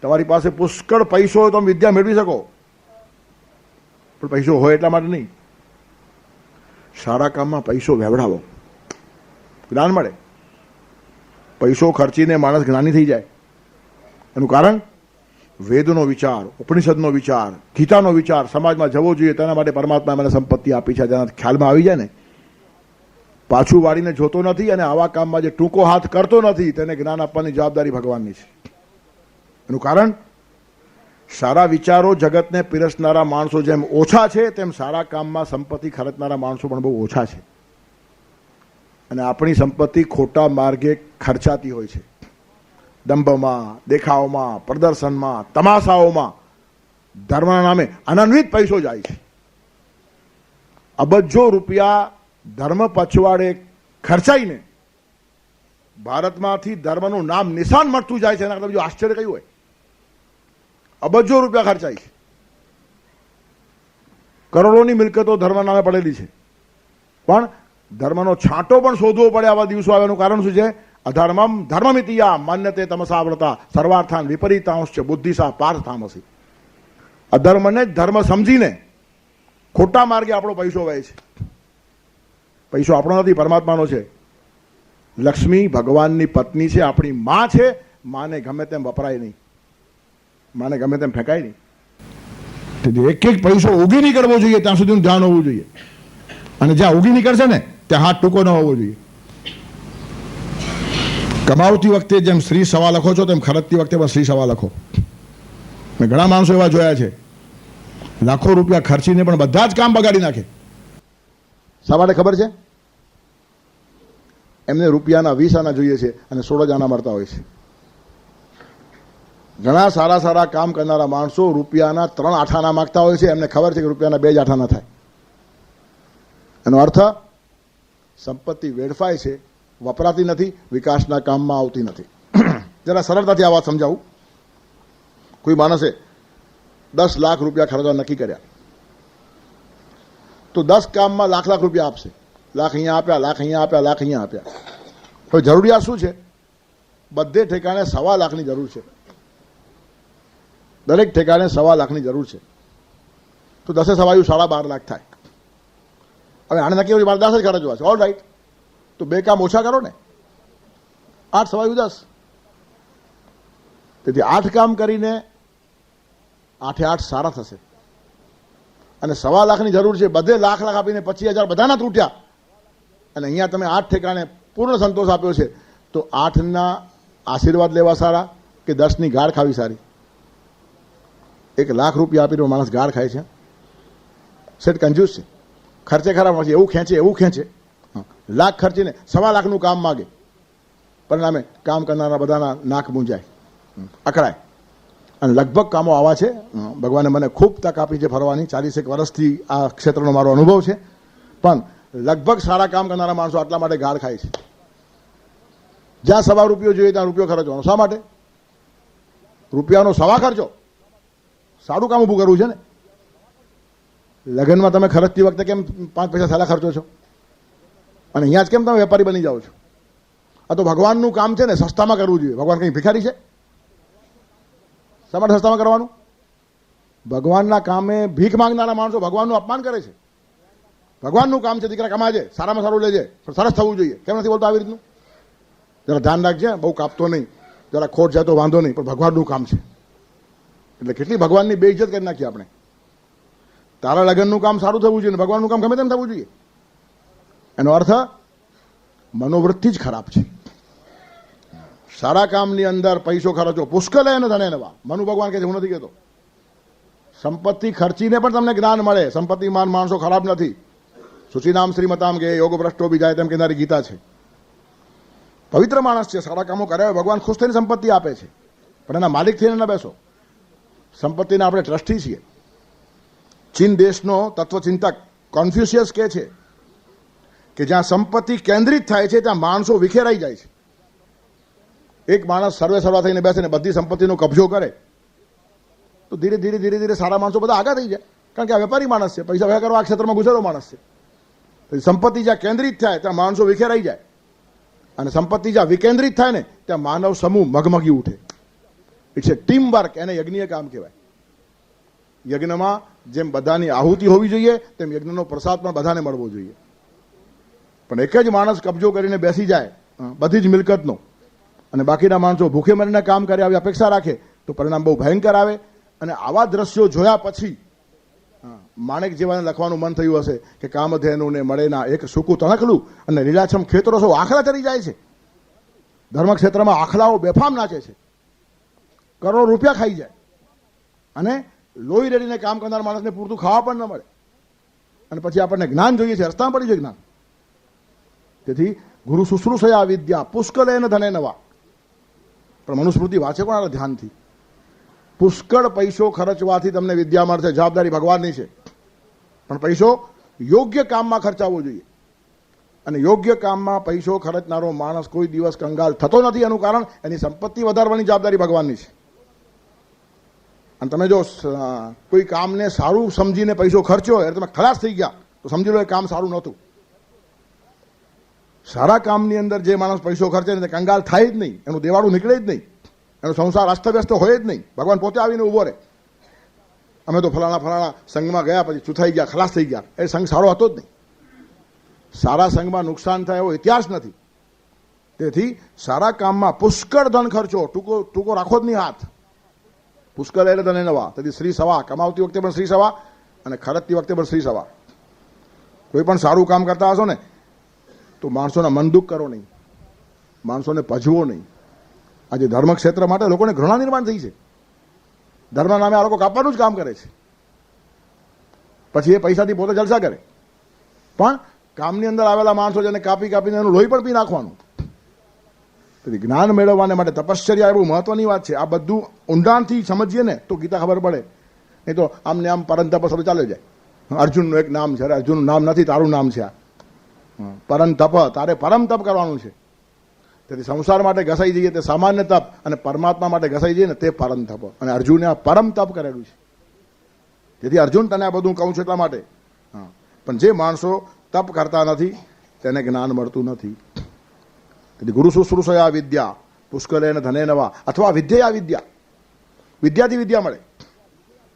S1: તમારી પાસે પુષ્કળ પૈસો હોય તો તમે વિદ્યા મેળવી શકો, પણ પૈસો હોય એટલા માટે નહીં. સારા કામમાં પૈસો વેવડાવો, જ્ઞાન મળે. પૈસો ખર્ચીને માણસ જ્ઞાની થઈ જાય. એનું કારણ વેદનો વિચાર, ઉપનિષદનો વિચાર, ગીતાનો વિચાર સમાજમાં જવો જોઈએ. તેના માટે પરમાત્માએ મને સંપત્તિ આપી છે, જેના ખ્યાલમાં આવી જાય ને, પાછું વાળીને જોતો નથી અને આવા કામમાં જે ટૂંકો હાથ કરતો નથી તેને જ્ઞાન આપવાની જવાબદારી ભગવાનની છે. એનું કારણ સારા વિચારો જગતને પીરસનારા માણસો જેમ ઓછા છે, તેમ સારા કામમાં સંપત્તિ ખર્ચનારા માણસો પણ બહુ ઓછા છે. અને આપણી સંપત્તિ ખોટા માર્ગે ખર્ચાતી હોય છે. દંભમાં, દેખાવમાં, પ્રદર્શનમાં, તમાશાઓમાં ધર્મના નામે અનન્વિત પૈસો જાય છે. અબજો રૂપિયા ધર્મ પછવાડે ખર્ચાઈને ભારતમાંથી ધર્મનું નામ નિશાન મળતું જાય છે. એના કરતાં બીજું આશ્ચર્ય કયું હોય? અબજો રૂપિયા ખર્ચાય છે. કરોડોની મિલકતો ધર્મ નામે પડેલી છે, પણ ધર્મનો છાંટો પણ શોધવો પડે આવા દિવસો આવ્યાનું કારણ શું છે? અધર્મમ ધર્મમિતિયા માન્યતે તમસાવ્રતા સર્વાર્થાન વિપરીતાંશ બુદ્ધિસા પાર્થામસી. અધર્મને જ ધર્મ સમજીને ખોટા માર્ગે આપણો પૈસો વહે છે. પૈસો આપણો નથી, પરમાત્માનો છે. લક્ષ્મી ભગવાનની પત્ની છે, આપણી માં છે. માને ગમે તેમ વપરાય નહીં, માને ગમે તેમ ફેંકાય નહીં. તેથી એક એક પૈસો ઉગી નહીં કરવો જોઈએ, ત્યાં સુધીનું ધ્યાન હોવું જોઈએ. અને જ્યાં ઉગી નીકળશે ને ત્યાં હાથ ટૂંકો ન હોવો જોઈએ. કમાવતી વખતે જેમ શ્રી સવા લખો છો, તેમ ખર્ચતી વખતે પણ શ્રી સવા લખો. મેં ઘણા માણસો એવા જોયા છે, લાખો રૂપિયા ખર્ચીને પણ બધા જ કામ બગાડી નાખે. શા માટે ખબર છે? એમને રૂપિયાના 20 આના જોઈએ છે અને 16 જ આના મળતા હોય છે. ઘણા સારા સારા કામ કરનારા માણસો રૂપિયાના 3 આઠાના માગતા હોય છે. એમને ખબર છે કે રૂપિયાના 2 જ આઠાના થાય. એનો અર્થ સંપત્તિ વેડફાય છે, વપરાતી નથી, વિકાસના કામમાં આવતી નથી. જરા સરળતાથી આ વાત સમજાવું. કોઈ માણસે 10 લાખ રૂપિયા ખર્ચવા નક્કી કર્યા, તો 10 કામમાં લાખ લાખ રૂપિયા આપશે. લાખ અહીંયા આપ્યા, લાખ અહીંયા આપ્યા, લાખ અહીંયા આપ્યા. હવે જરૂરિયાત શું છે? બધે ઠેકાણે 1.25 લાખની જરૂર છે. દરેક ઠેકાણે 1.25 લાખની જરૂર છે. તો 10 સવાયું 12.5 લાખ થાય. હવે આને નક્કી હોય મારે 10 જ ખર્ચવા છે. ઓલ રાઈટ, તો 2 કામ ઓછા કરો ને, 8 સવાયું 10. તેથી 8 કામ કરીને 8 એ 8 સારા થશે. અને 1.25 લાખની જરૂર છે, બધે લાખ લાખ આપીને 25,000 બધાના તૂટ્યા. અને અહીંયા તમે 8 ઠેકાણે પૂર્ણ સંતોષ આપ્યો છે, તો 8ના આશીર્વાદ લેવા સારા કે 10ની ગાળ ખાવી સારી? 1 લાખ રૂપિયા આપીને માણસ ગાળ ખાય છે. સેટ કંજૂસ છે, ખર્ચે ખરા મળશે, એવું ખેંચે એવું ખેંચે. લાખ ખર્ચીને 1.25 લાખનું કામ માગે, પરિણામે કામ કરનારા બધાના નાક મૂંઝાય, અકળાય. અને લગભગ કામો આવા છે. ભગવાને મને ખૂબ તક આપી છે ફરવાની, 40 વર્ષથી આ ક્ષેત્રનો મારો અનુભવ છે. પણ લગભગ સારા કામ કરનારા માણસો આટલા માટે ગાળ ખાય છે. જ્યાં 1.25 રૂપિયો જોઈએ ત્યાં રૂપિયો ખર્ચવાનો. શા માટે? રૂપિયાનો 1.25 ખર્ચો. સારું કામ ઊભું કરવું છે ને. લગ્નમાં તમે ખર્ચતી વખતે કેમ 5 પૈસા સારા ખર્ચો છો? અને અહીંયા જ કેમ તમે વેપારી બની જાઓ છો? આ તો ભગવાનનું કામ છે ને, સસ્તામાં કરવું જોઈએ. ભગવાન કંઈ ભિખારી છે? શા માટે સસ્તામાં કરવાનું? ભગવાનના કામે ભીખ માંગનારા માણસો ભગવાનનું અપમાન કરે છે. ભગવાનનું કામ છે દીકરા કમાજે, સારામાં સારું લેજે, પણ સરસ થવું જોઈએ. કેમ નથી બોલતો આવી રીતનું? જરા ધ્યાન રાખજે, બહુ કાપતો નહીં, જરા ખોટ જાય તો વાંધો નહીં, પણ ભગવાનનું કામ છે. એટલે કેટલી ભગવાનની બેઇજ્જત કરી નાખી આપણે. તારા લગ્નનું કામ સારું થવું જોઈએ, ભગવાનનું કામ ગમે તેમ થવું જોઈએ. એનો અર્થ મનોવૃત્તિ જ ખરાબ છે. સારા કામની અંદર પૈસો ખર્ચો, પુષ્કળ એને ધને નવા. મનુ ભગવાન કહે છે, હું નથી કહેતો. સંપત્તિ ખર્ચીને પણ તમને જ્ઞાન મળે. સંપત્તિમાન માણસો ખરાબ નથી. સુચિનામ શ્રીમતામ કે યોગ ભ્રષ્ટો બી જાય તેમ કહેનારી ગીતા છે. પવિત્ર માણસ છે, સારા કામો કરે, ભગવાન ખુશ થઈને સંપત્તિ આપે છે, પણ એના માલિક થઈને ન બેસો. સંપત્તિના આપણે ટ્રસ્ટી છીએ. ચીન દેશનો તત્વચિંતક કોન્ફ્યુશિયસ કહે છે કે જ્યાં સંપત્તિ કેન્દ્રિત થાય છે ત્યાં માણસો વિખેરાઈ જાય છે. એક માણસ સર્વે સર્વા થઈને બેસે ને બધી સંપત્તિનો કબજો કરે તો ધીરે ધીરે ધીરે ધીરે સારા માણસો બધા આગળ થઈ જાય. કારણ કે આ વેપારી માણસ છે, પૈસા ભેગા કરવા આ ક્ષેત્રમાં ઘૂસેલો માણસ છે. સંપત્તિ જ્યાં કેન્દ્રિત થાય ત્યાં માણસો વિખેરાઈ જાય, અને સંપત્તિ જ્યાં વિકેન્દ્રિત થાય ને ત્યાં માનવ સમૂહ મગમગી ઉઠે. ઇટ્સ એ ટીમ વર્ક, એને યજ્ઞીય કામ કહેવાય. યજ્ઞમાં જેમ બધાની આહુતિ હોવી જોઈએ તેમ યજ્ઞનો પ્રસાદ પણ બધાને મળવો જોઈએ. પણ એક જ માણસ કબજો કરીને બેસી જાય બધી જ મિલકતનો, અને બાકીના માણસો ભૂખે મરીને કામ કરે આવી અપેક્ષા રાખે તો પરિણામ બહુ ભયંકર આવે. અને આવા દ્રશ્યો જોયા પછી માણેક જેવાને લખવાનું મન થયું હશે કે કામધેનુને મળે ના એક સૂકું તણખલું અને લીલાછમ ખેતરો સૌ આખલા ચડી જાય છે. ધર્મક્ષેત્રમાં આખલાઓ બેફામ નાચે છે, કરોડો રૂપિયા ખાઈ જાય, અને લોહી રેડીને કામ કરનાર માણસને પૂરતું ખાવા પણ ન મળે. અને પછી આપણને જ્ઞાન જોઈએ છે, રસ્તામાં પડી છે જ્ઞાન. તેથી ગુરુ શુશ્રૂષયા વિદ્યા પુષ્કળેન ધને નવા. પણ મનુસ્મૃતિ વાંચે કોણ ધ્યાનથી? પુષ્કળ પૈસો ખર્ચવાથી તમને વિદ્યા મળશે, જવાબદારી ભગવાનની છે. પણ પૈસો યોગ્ય કામમાં ખર્ચાવવો જોઈએ, અને યોગ્ય કામમાં પૈસો ખર્ચનારો માણસ કોઈ દિવસ કંગાલ થતો નથી. એનું કારણ એની સંપત્તિ વધારવાની જવાબદારી ભગવાનની છે. અને તમે જો કોઈ કામને સારું સમજીને પૈસો ખર્ચ્યો એટલે તમે ખલાસ થઈ ગયા તો સમજી લો એ કામ સારું નહોતું. સારા કામની અંદર જે માણસ પૈસો ખર્ચે ને તે કંગાલ થાય જ નહીં, એનું દેવાળું નીકળે જ નહીં, એનો સંસાર અસ્તવ્યસ્ત હોય જ નહીં. ભગવાન પોતે આવીને ઊભો રહે. અમે તો ફલાણા સંઘમાં ગયા પછી ચૂથાઈ ગયા, ખલાસ થઈ ગયા, એ સંઘ સારો હતો જ નહીં. સારા સંઘમાં નુકસાન થાય એવો ઇતિહાસ નથી. તેથી સારા કામમાં પુષ્કળ ધન ખર્ચો, ટૂંકો રાખો જ નહીં હાથ. પુષ્કળ એટલે ધને નવા. તેથી શ્રી સવા, કમાવતી વખતે પણ શ્રી સવા અને ખર્ચતી વખતે પણ શ્રી સવા. કોઈ પણ સારું કામ કરતા હશો ને તો માણસોના મન દુઃખ કરો નહીં, માણસોને પજવો નહીં. આજે ધર્મક્ષેત્ર માટે લોકોને ઘૃણા નિર્માણ થઈ છે. ધર્મના નામે આ લોકો કાપવાનું જ કામ કરે છે, પછી એ પૈસાથી પોતે જલસા કરે. પણ કામની અંદર આવેલા માણસો જેને કાપીને એનું લોહી પણ પી નાખવાનું. તેથી જ્ઞાન મેળવવાને માટે તપશ્ચર્યા એ બહુ મહત્વની વાત છે. આ બધું ઊંડાણથી સમજીએ ને તો ગીતા ખબર પડે. નહીં તો આમને આમ પરંતપ શબ્દ ચાલે જાય. અર્જુનનું એક નામ છે, અરે અર્જુનનું નામ નથી, તારું નામ છે આ. પરંતપ, તારે પરમ તપ કરવાનું છે. તેથી સંસાર માટે ઘસાઈ જઈએ તે સામાન્ય તપ, અને પરમાત્મા માટે ઘસાઈ જઈએ ને તે પરમ તપ. અને અર્જુને આ પરમ તપ કરેલું છે. તેથી અર્જુન તને આ બધું કહું છું એટલા માટે. પણ જે માણસો તપ કરતા નથી તેને જ્ઞાન મળતું નથી. તેથી ગુરુ શુશ્રૂષયા વિદ્યા પુષ્કળેન ધને નવા, અથવા વિદ્યા વિદ્યા. વિદ્યાથી વિદ્યા મળે.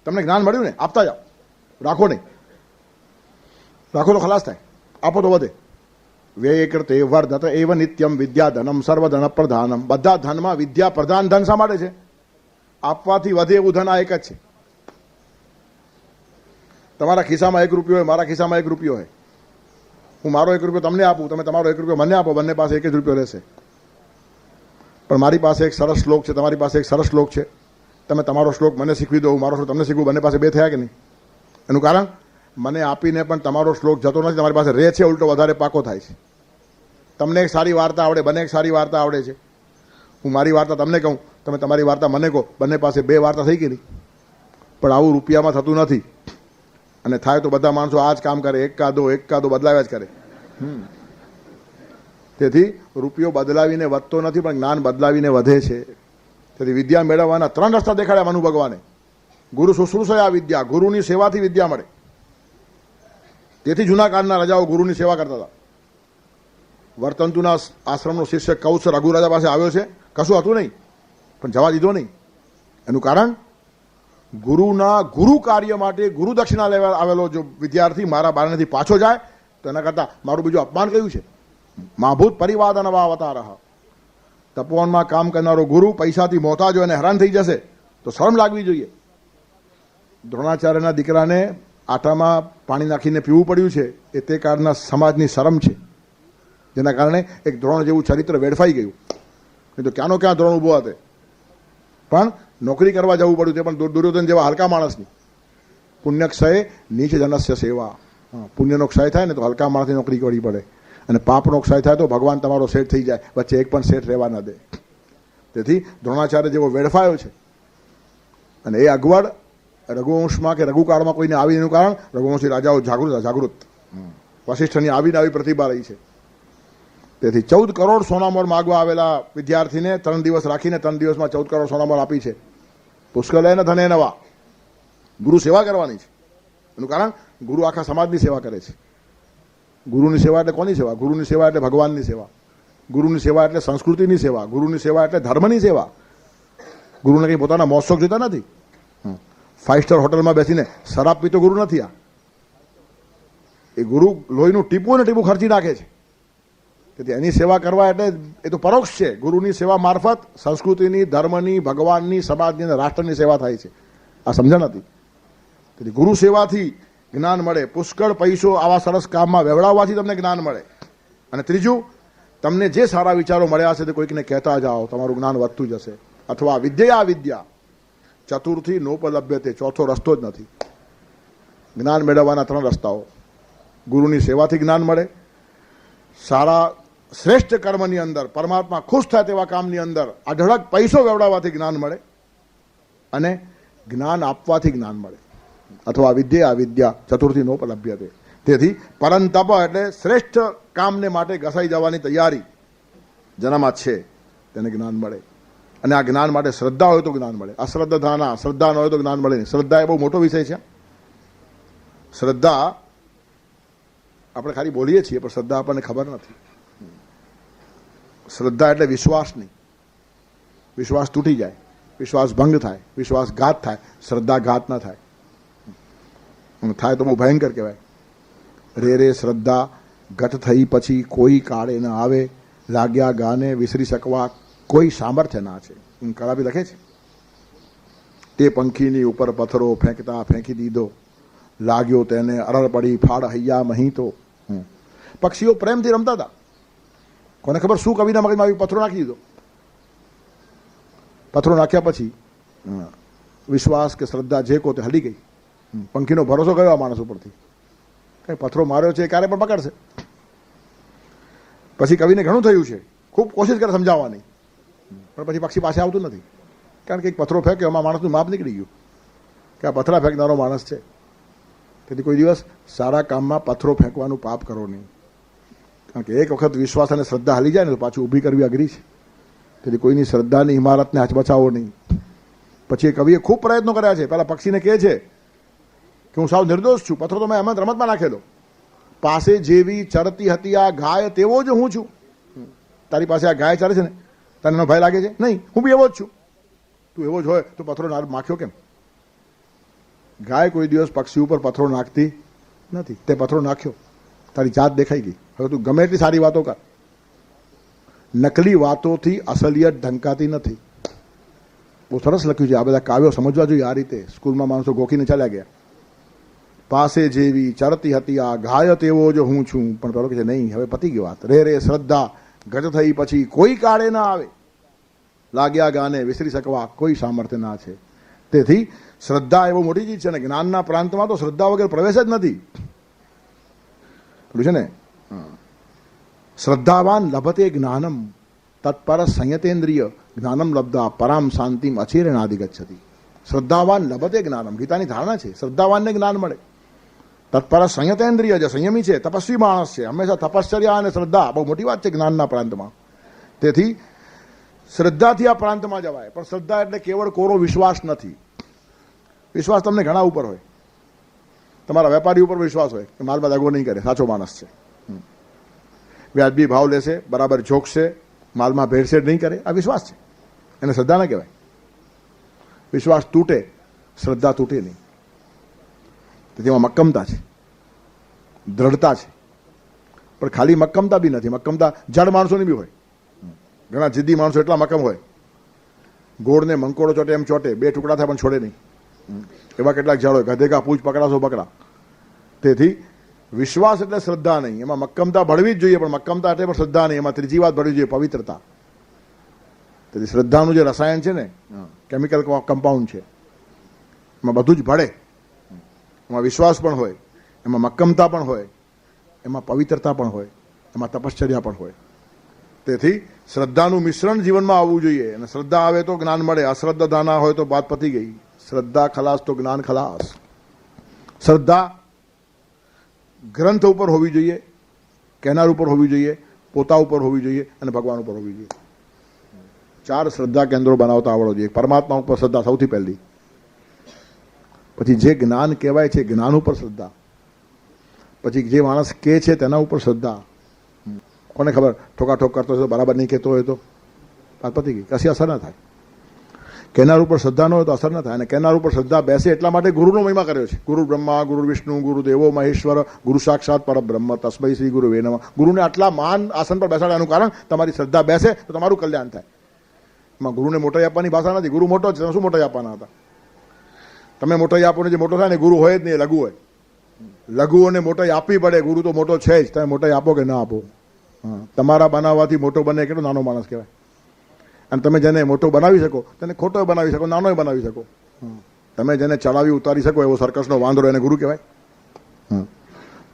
S1: તમને જ્ઞાન મળ્યું ને, આપતા જાઓ, રાખો નહીં. રાખો તો ખલાસ થાય, આપો તો વધે. વ્યય કૃતે વર્ધત એવ નિત્યમ વિદ્યા ધનમ સર્વધન પ્રધાનમ. બધા ધનમાં વિદ્યા પ્રધાન ધન શા માટે છે? આપવાથી વધે એવું ધન આ એક જ છે. તમારા ખિસ્સામાં 1 રૂપિયો હોય, મારા ખિસ્સામાં 1 રૂપિયો હોય. હું મારો 1 રૂપિયો તમને આપું, તમે તમારો 1 રૂપિયો મને આપો, બંને પાસે 1 જ રૂપિયો રહેશે. પણ મારી પાસે એક સરસ શ્લોક છે, તમારી પાસે એક સરસ શ્લોક છે. તમે તમારો શ્લોક મને શીખવી દો, મારો શ્લોક તમને શીખવું, બંને પાસે 2 થયા કે નહીં? એનું કારણ મને આપીને પણ તમારો શ્લોક જતો નથી, તમારી પાસે રહે છે, ઉલટો વધારે પાકો થાય છે. તમને એક સારી વાર્તા આવડે, બંને એક સારી વાર્તા આવડે છે. હું મારી વાર્તા તમને કહું, તમે તમારી વાર્તા મને કહો, બંને પાસે 2 વાર્તા થઈ ગઈ નહીં. પણ આવું રૂપિયામાં થતું નથી. અને થાય તો બધા માણસો આ જ કામ કરે, એક કાદો બદલાવ્યા જ કરે. તેથી રૂપિયો બદલાવીને વધતો નથી, પણ જ્ઞાન બદલાવીને વધે છે. તેથી વિદ્યા મેળવવાના 3 રસ્તા દેખાડ્યા મનુ ભગવાને. ગુરુ શુશ્રૂષયા વિદ્યા, ગુરુની સેવાથી વિદ્યા મળે. તેથી જૂના કાળના રાજાઓ ગુરુની સેવા કરતા હતા. વર્તંતુના આશ્રમનો શિષ્ય કૌશ રઘુ રાજા પાસે આવ્યો છે, કશું હતું નહીં, પણ જવા દીધો નહીં. એનું કારણ ગુરુ કાર્ય માટે ગુરુ દક્ષિણા લેવા આવેલો જો વિદ્યાર્થી મારા બારણેથી પાછો જાય તો એના કરતાં મારું બીજું અપમાન કયું છે? માભૂત પરિવાદ નવા અવતાર. તપોવનમાં કામ કરનારો ગુરુ પૈસાથી મોહતાજ હોય અને હેરાન થઈ જશે તો શરમ લાગવી જોઈએ. દ્રોણાચાર્યના દીકરાને આટામાં પાણી નાખીને પીવું પડ્યું છે, એ તે કાળના સમાજની શરમ છે, જેના કારણે એક દ્રોણ જેવું ચરિત્ર વેડફાઈ ગયું. નહીં તો ક્યાંનો ક્યાં દ્રોણ ઊભો હતો. પણ નોકરી કરવા જવું પડ્યું, તે પણ દુર્યોધન જેવા હલકા માણસની. પુણ્યક્ષય નીચ જનસ્ય સેવા. પુણ્યનો ક્ષય થાય ને તો હલકા માણસની નોકરી કરવી પડે, અને પાપનો ક્ષય થાય તો ભગવાન તમારો શેઠ થઈ જાય, વચ્ચે એક પણ શેઠ રહેવા ન દે. તેથી દ્રોણાચાર્ય જેવો વેડફાયો છે. અને એ અગવડ રઘુવંશમાં કે રઘુકાળમાં કોઈને આવી, એનું કારણ રઘુવંશી રાજાઓ જાગૃત. વશિષ્ઠની આવીને આવી પ્રતિભા રહી છે. તેથી 14 કરોડ સોનામોર માગવા આવેલા વિદ્યાર્થીને 3 દિવસ રાખીને 3 દિવસમાં 14 કરોડ સોનામોર આપી છે. પુષ્કળેન ધને નવા. ગુરુ સેવા કરવાની છે. એનું કારણ ગુરુ આખા સમાજની સેવા કરે છે. ગુરુની સેવા એટલે કોની સેવા? ગુરુની સેવા એટલે ભગવાનની સેવા. ગુરુની સેવા એટલે સંસ્કૃતિની સેવા. ગુરુની સેવા એટલે ધર્મની સેવા. ગુરુને કંઈ પોતાના મોજશોખ જોતા નથી. 5 સ્ટાર હોટલમાં બેસીને શરાબ પીતો ગુરુ નથી. આ એ ગુરુ લોહીનું ટીપું ને ટીપું ખર્ચી નાખે છે. તેથી એની સેવા કરવા એટલે એ તો પરોક્ષ છે. ગુરુની સેવા મારફત સંસ્કૃતિની, ધર્મની, ભગવાનની, સમાજની અને રાષ્ટ્રની સેવા થાય છે. આ સમજણ હતી. તેથી ગુરુ સેવાથી જ્ઞાન મળે. પુષ્કળ પૈસો આવા સરસ કામમાં વેવડાવવાથી તમને જ્ઞાન મળે. અને ત્રીજું, તમને જે સારા વિચારો મળ્યા છે તે કોઈકને કહેતા જાઓ, તમારું જ્ઞાન વધતું જશે. અથવા વિદ્યા વિદ્યા ચતુર્થી નોપલભ્યતે, ચોથો રસ્તો જ નથી. જ્ઞાન મેળવવાના 3 રસ્તાઓ. ગુરુની સેવાથી જ્ઞાન મળે, સારા શ્રેષ્ઠ કર્મની અંદર, પરમાત્મા ખુશ થાય તેવા કામની અંદર અઢળક પૈસો વેવડાવવાથી જ્ઞાન મળે, અને જ્ઞાન આપવાથી જ્ઞાન મળે. અથવા વિદ્યા વિદ્યા ચતુર્થી નોપલભ્યતે. તેથી પરંતપ એટલે શ્રેષ્ઠ કામને માટે ઘસાઈ જવાની તૈયારી જેનામાં છે તેને જ્ઞાન મળે. અને આ જ્ઞાન માટે શ્રદ્ધા હોય તો જ્ઞાન મળે. અશ્રદ્ધાના શ્રદ્ધા ન હોય તો જ્ઞાન મળે નહીં. શ્રદ્ધા એ બહુ મોટો વિષય છે. શ્રદ્ધા આપણે ખાલી બોલીએ છીએ, પણ શ્રદ્ધા આપણને ખબર નથી. શ્રદ્ધા એટલે વિશ્વાસ નહીં. વિશ્વાસ તૂટી જાય, વિશ્વાસ ભંગ થાય, વિશ્વાસઘાત થાય, શ્રદ્ધાઘાત ન થાય. થાય તો બહુ ભયંકર કહેવાય. રે શ્રદ્ધા ઘટ થઈ પછી કોઈ કાળે ન આવે, લાગ્યા ગાને વિસરી શકવા કોઈ સામર્થ્ય ના છે. કળાબી લખે છે, તે પંખીની ઉપર પથ્થરો ફેંકતા ફેંકી દીધો, લાગ્યો તેને અરર પડી ફાડ હૈયા મહી તો. પક્ષીઓ પ્રેમથી રમતા હતા. કોને ખબર શું કવિના મગજમાં આવી પથ્થરો નાખી દીધો. પથ્થરો નાખ્યા પછી વિશ્વાસ કે શ્રદ્ધા જે કહો તે હલી ગઈ. પંખીનો ભરોસો ગયો આ માણસ ઉપરથી. કઈ પથ્થરો માર્યો છે ક્યારે પણ પકડશે. પછી કવિને ઘણું થયું છે, ખૂબ કોશિશ કરે સમજાવવાની, પણ પછી પક્ષી પાસે આવતું નથી. કારણ કે એક પથ્થરો ફેંક્યો, એમાં માણસનું માપ નીકળી ગયું કે આ પથ્થરા ફેંકનારો માણસ છે. તેથી કોઈ દિવસ સારા કામમાં પથ્થરો ફેંકવાનું પાપ કરો નહીં. કારણ કે એક વખત વિશ્વાસ અને શ્રદ્ધા હાલી જાય ને તો પાછું ઊભી કરવી અઘરી છે. તેથી કોઈની શ્રદ્ધાની ઇમારતને હચમચાવો નહીં. પછી એ કવિએ ખૂબ પ્રયત્નો કર્યા છે. પહેલાં પક્ષીને કહે છે કે હું સાવ નિર્દોષ છું, પથ્થરો તો મેં એમ રમતમાં નાખેલો. પાસે જેવી ચરતી હતી આ ગાય તેવો જ હું છું. તારી પાસે આ ગાય ચાલે છે ને, તને એનો ભય લાગે છે? નહીં, હું બી એવો જ છું. તું એવો જ હોય તો પથ્થરો નાખ્યો કેમ? ગાય કોઈ દિવસ પક્ષી ઉપર પથ્થરો નાખતી નથી. તે પથ્થરો નાખ્યો, તારી જાત દેખાઈ ગઈ. હવે તું ગમે એટલી સારી વાતો કર, નકલી વાતોથી અસલિયત ઢંકાતી નથી. બહુ સરસ લખ્યું છે. આ બધા કાવ્યો સમજવા જોઈએ આ રીતે. સ્કૂલમાં માણસો ગોખીને ચાલ્યા ગયા. પાસે જેવી ચરતી હતી આ ગાય તેવો જ હું છું. પણ પેલો કહે છે નહીં, હવે પતી ગઈ વાત. રે શ્રદ્ધા ઘટ થઈ પછી કોઈ કાળે ના આવે, લાગ્યા ગાને વિસરી શકવા કોઈ સામર્થ્ય ના છે. તેથી શ્રદ્ધા એ બહુ મોટી ચીજ છે ને. જ્ઞાનના પ્રાંતમાં તો શ્રદ્ધા વગર પ્રવેશ જ નથી. પેલું છે ને, શ્રદ્ધાવાન લભતે જ્ઞાનમ તત્પર સંયતેન્દ્રિય જ્ઞાનમ લબ્ધા પરામ શાંતિમ અચેરણાધિગચ્છતિ. શ્રદ્ધાવાન લભતે જ્ઞાનમ, ગીતાની ધારણા છે. શ્રદ્ધાવાનને જ્ઞાન મળે. તત્પર સંયતેન્દ્રિય, જે સંયમી છે, તપસ્વી માણસ છે, હંમેશા તપશ્ચર્યા અને શ્રદ્ધા બહુ મોટી વાત છે જ્ઞાનના પ્રાંતમાં. તેથી શ્રદ્ધાથી આ પ્રાંતમાં જવાય. પણ શ્રદ્ધા એટલે કેવળ કોરો વિશ્વાસ નથી. વિશ્વાસ તમને ઘણા ઉપર હોય. તમારા વેપારી ઉપર વિશ્વાસ હોય કે માલમાં દગો નહીં કરે, સાચો માણસ છે, વ્યાજબી ભાવ લેશે, બરાબર જોખશે, માલમાં ભેળસેળ નહીં કરે. આ વિશ્વાસ છે, એને શ્રદ્ધા ના કહેવાય. વિશ્વાસ તૂટે, શ્રદ્ધા તૂટે નહીં. તેમાં મક્કમતા છે, દ્રઢતા છે. પણ ખાલી મક્કમતા બી નથી. મક્કમતા જડ માણસોની બી હોય. ઘણા જિદ્દી માણસો એટલા મક્કમ હોય, ગોળને મંકોડો ચોટે એમ ચોટે, 2 ટુકડા થાય પણ છોડે નહીં. એવા કેટલાક ઝાડ હોય, ગધેગા પૂછ પકડાશો પકડા. તેથી વિશ્વાસ એટલે શ્રદ્ધા નહીં, એમાં મક્કમતા ભળવી જ જોઈએ. પણ મક્કમતા એટલે પણ શ્રદ્ધા નહીં. એમાં ત્રીજી વાત ભળવી જોઈએ, પવિત્રતા. તેથી શ્રદ્ધાનું જે રસાયણ છે ને, કેમિકલ કમ્પાઉન્ડ છે, એમાં બધું જ ભળે. એમાં વિશ્વાસ પણ હોય, એમાં મક્કમતા પણ હોય, એમાં પવિત્રતા પણ હોય, એમાં તપશ્ચર્યા પણ હોય. તેથી શ્રદ્ધાનું મિશ્રણ જીવનમાં આવવું જોઈએ. અને શ્રદ્ધા આવે તો જ્ઞાન મળે. અશ્રદ્ધા ના હોય તો વાત પતી ગઈ. શ્રદ્ધા ખલાસ તો જ્ઞાન ખલાસ. શ્રદ્ધા ગ્રંથ ઉપર હોવી જોઈએ, કેનાર ઉપર હોવી જોઈએ, પોતા ઉપર હોવી જોઈએ અને ભગવાન ઉપર હોવી જોઈએ. 4 શ્રદ્ધા કેન્દ્રો બનાવતા આવડો જોઈએ. પરમાત્મા ઉપર શ્રદ્ધા સૌથી પહેલી. પછી જે જ્ઞાન કહેવાય છે જ્ઞાન ઉપર શ્રદ્ધા. પછી જે માણસ કહે છે તેના ઉપર શ્રદ્ધા. કોને ખબર ઠોકાઠોક કરતો હોય તો બરાબર નહીં કહેતો હોય તો વાત પતી ગઈ, કશી અસર ના થાય. કેનાર ઉપર શ્રદ્ધા ન હોય તો અસર ના થાય. અને કેનાર ઉપર શ્રદ્ધા બેસે એટલા માટે ગુરુનો મહિમા કર્યો છે. ગુરુ બ્રહ્મા ગુરુ વિષ્ણુ ગુરુ દેવો મહેશ્વર ગુરુ સાક્ષાત પરબ્રહ્મ તસ્મૈ શ્રી ગુરુ નમઃ. ગુરુને આટલા મહાન આસન પર બેસાડવાનું કારણ તમારી શ્રદ્ધા બેસે તો તમારું કલ્યાણ થાય. એમાં ગુરુને મોટાઈ આપવાની ભાષા નથી. ગુરુ મોટો છે, તમે શું મોટાઈ આપવાના હતા? તમે મોટાઈ આપો ને જે મોટો થાય ને ગુરુ હોય જ નહીં, લઘુ હોય. લઘુઓને મોટાઈ આપવી પડે. ગુરુ તો મોટો છે જ, તમે મોટાઈ આપો કે ના આપો. તમારા બનાવવાથી મોટો બને કેટલો નાનો માણસ કહેવાય. અને તમે જેને મોટો બનાવી શકો તેને ખોટો બનાવી શકો, નાનો બનાવી શકો. તમે જેને ચડાવી ઉતારી શકો એવો સર્કસનો વાંદરો એને ગુરુ કહેવાય.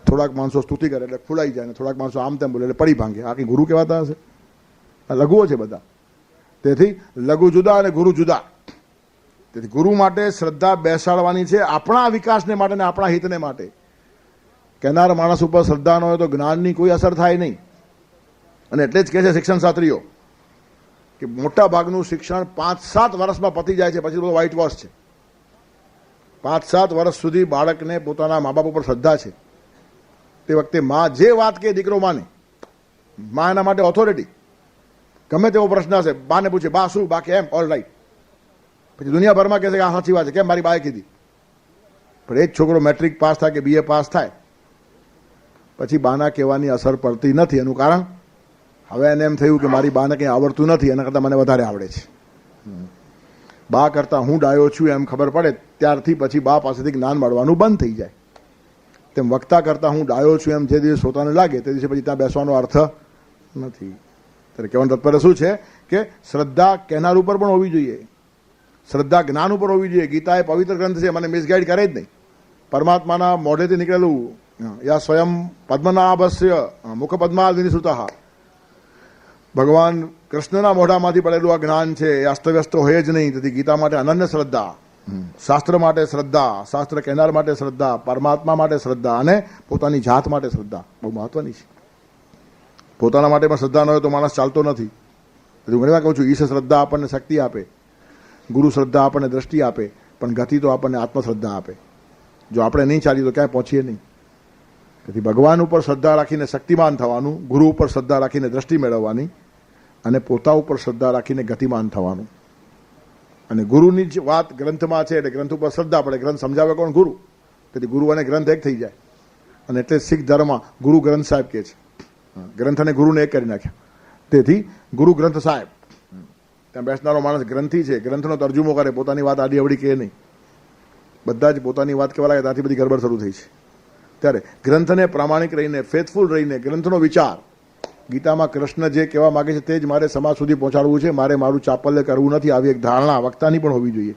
S1: થોડાક માણસો સ્તુતિ કરે એટલે ફૂલાઈ જાય, ને થોડાક માણસો આમ તેમ બોલે એટલે પડી ભાંગે. આખી ગુરુ કહેવાતા હશે? આ લઘુઓ છે બધા. તેથી લઘુ જુદા અને ગુરુ જુદા. તેથી ગુરુ માટે શ્રદ્ધા બેસાડવાની છે આપણા વિકાસને માટે ને આપણા હિતને માટે. કહેનાર માણસ ઉપર શ્રદ્ધા ન હોય તો જ્ઞાનની કોઈ અસર થાય નહીં. અને એટલે જ કહે છે શિક્ષણ શાસ્ત્રીઓ કે મોટા ભાગનું શિક્ષણ 5-7 વર્ષમાં પતી જાય છે, પછી બધું વ્હાઇટ વોશ છે. 5-7 વર્ષ સુધી બાળકને પોતાના મા બાપ ઉપર શ્રદ્ધા છે. તે વખતે માં જે વાત કે દીકરો માને. માં એના માટે ઓથોરિટી. ગમે તેવો પ્રશ્ન હશે, બાને પૂછે બા શું, બા કેમ, ઓલ રાઈટ. પછી દુનિયાભરમાં કહેશે કે આ સાચી વાત છે, કેમ મારી બાએ કીધી. પણ એ જ છોકરો મેટ્રિક પાસ થાય કે BA પાસ થાય પછી બાના કહેવાની અસર પડતી નથી. એનું કારણ હવે એને એમ થયું કે મારી બાને કંઈ આવડતું નથી, એના કરતાં મને વધારે આવડે છે. બા કરતાં હું ડાયો છું એમ ખબર પડે ત્યારથી પછી બા પાસેથી જ્ઞાન મળવાનું બંધ થઈ જાય. તેમ વક્તા કરતાં હું ડાયો છું એમ જે દિવસ પોતાને લાગે તે દિવસે પછી ત્યાં બેસવાનો અર્થ નથી. ત્યારે કહેવાનું તાત્પર્ય શું છે કે શ્રદ્ધા કહેનાર ઉપર પણ હોવી જોઈએ. શ્રદ્ધા જ્ઞાન ઉપર હોવી જોઈએ. ગીતા એ પવિત્ર ગ્રંથ છે, મને મિસગાઈડ કરે જ નહીં. પરમાત્માના મોઢેથી નીકળેલું યા સ્વયં પદ્મનાભસ્ય મુખ પદ્માલ વિનિસૃતઃ. ભગવાન કૃષ્ણના મોઢામાંથી પડેલું આ જ્ઞાન છે એ અસ્તવ્યસ્ત હોય જ નહીં. તેથી ગીતા માટે અનન્ય શ્રદ્ધા, શાસ્ત્ર માટે શ્રદ્ધા, શાસ્ત્ર કહેનાર માટે શ્રદ્ધા, પરમાત્મા માટે શ્રદ્ધા અને પોતાની જાત માટે શ્રદ્ધા બહુ મહત્વની છે. પોતાના માટે પણ શ્રદ્ધા ન હોય તો માણસ ચાલતો નથી. હું ઘણી વાર કહું છું, ઈશ શ્રદ્ધા આપણને શક્તિ આપે, ગુરુ શ્રદ્ધા આપણને દ્રષ્ટિ આપે, પણ ગતિ તો આપણને આત્મશ્રદ્ધા આપે. જો આપણે નહીં ચાલીએ તો ક્યાંય પહોંચીએ નહીં. તેથી ભગવાન ઉપર શ્રદ્ધા રાખીને શક્તિમાન થવાનું, ગુરુ ઉપર શ્રદ્ધા રાખીને દ્રષ્ટિ મેળવવાની અને પોતા ઉપર શ્રદ્ધા રાખીને ગતિમાન થવાનું. અને ગુરુની જ વાત ગ્રંથમાં છે એટલે ગ્રંથ ઉપર શ્રદ્ધા પડે. ગ્રંથ સમજાવે કોણ? ગુરુ. તેથી ગુરુ અને ગ્રંથ એક થઈ જાય. અને એટલે શીખ ધર્મમાં ગુરુ ગ્રંથ સાહેબ કહે છે. ગ્રંથ અને ગુરુને એક કરી નાખ્યા. તેથી ગુરુ ગ્રંથ સાહેબ. ત્યાં બેસનારો માણસ ગ્રંથિ છે, ગ્રંથનો તર્જુમો કરે, પોતાની વાત આડી અવડી કહે નહીં. બધા જ પોતાની વાત કહેવા લાગે ત્યાંથી બધી ગડબડ શરૂ થઈ છે. ત્યારે ગ્રંથને પ્રામાણિક રહીને, ફેથફુલ રહીને, ગ્રંથનો વિચાર, ગીતામાં કૃષ્ણ જે કહેવા માગે છે તે જ મારે સમાજ સુધી પહોંચાડવું છે, મારે મારું ચાપલ્ય કરવું નથી, આવી એક ધારણા વક્તાની પણ હોવી જોઈએ.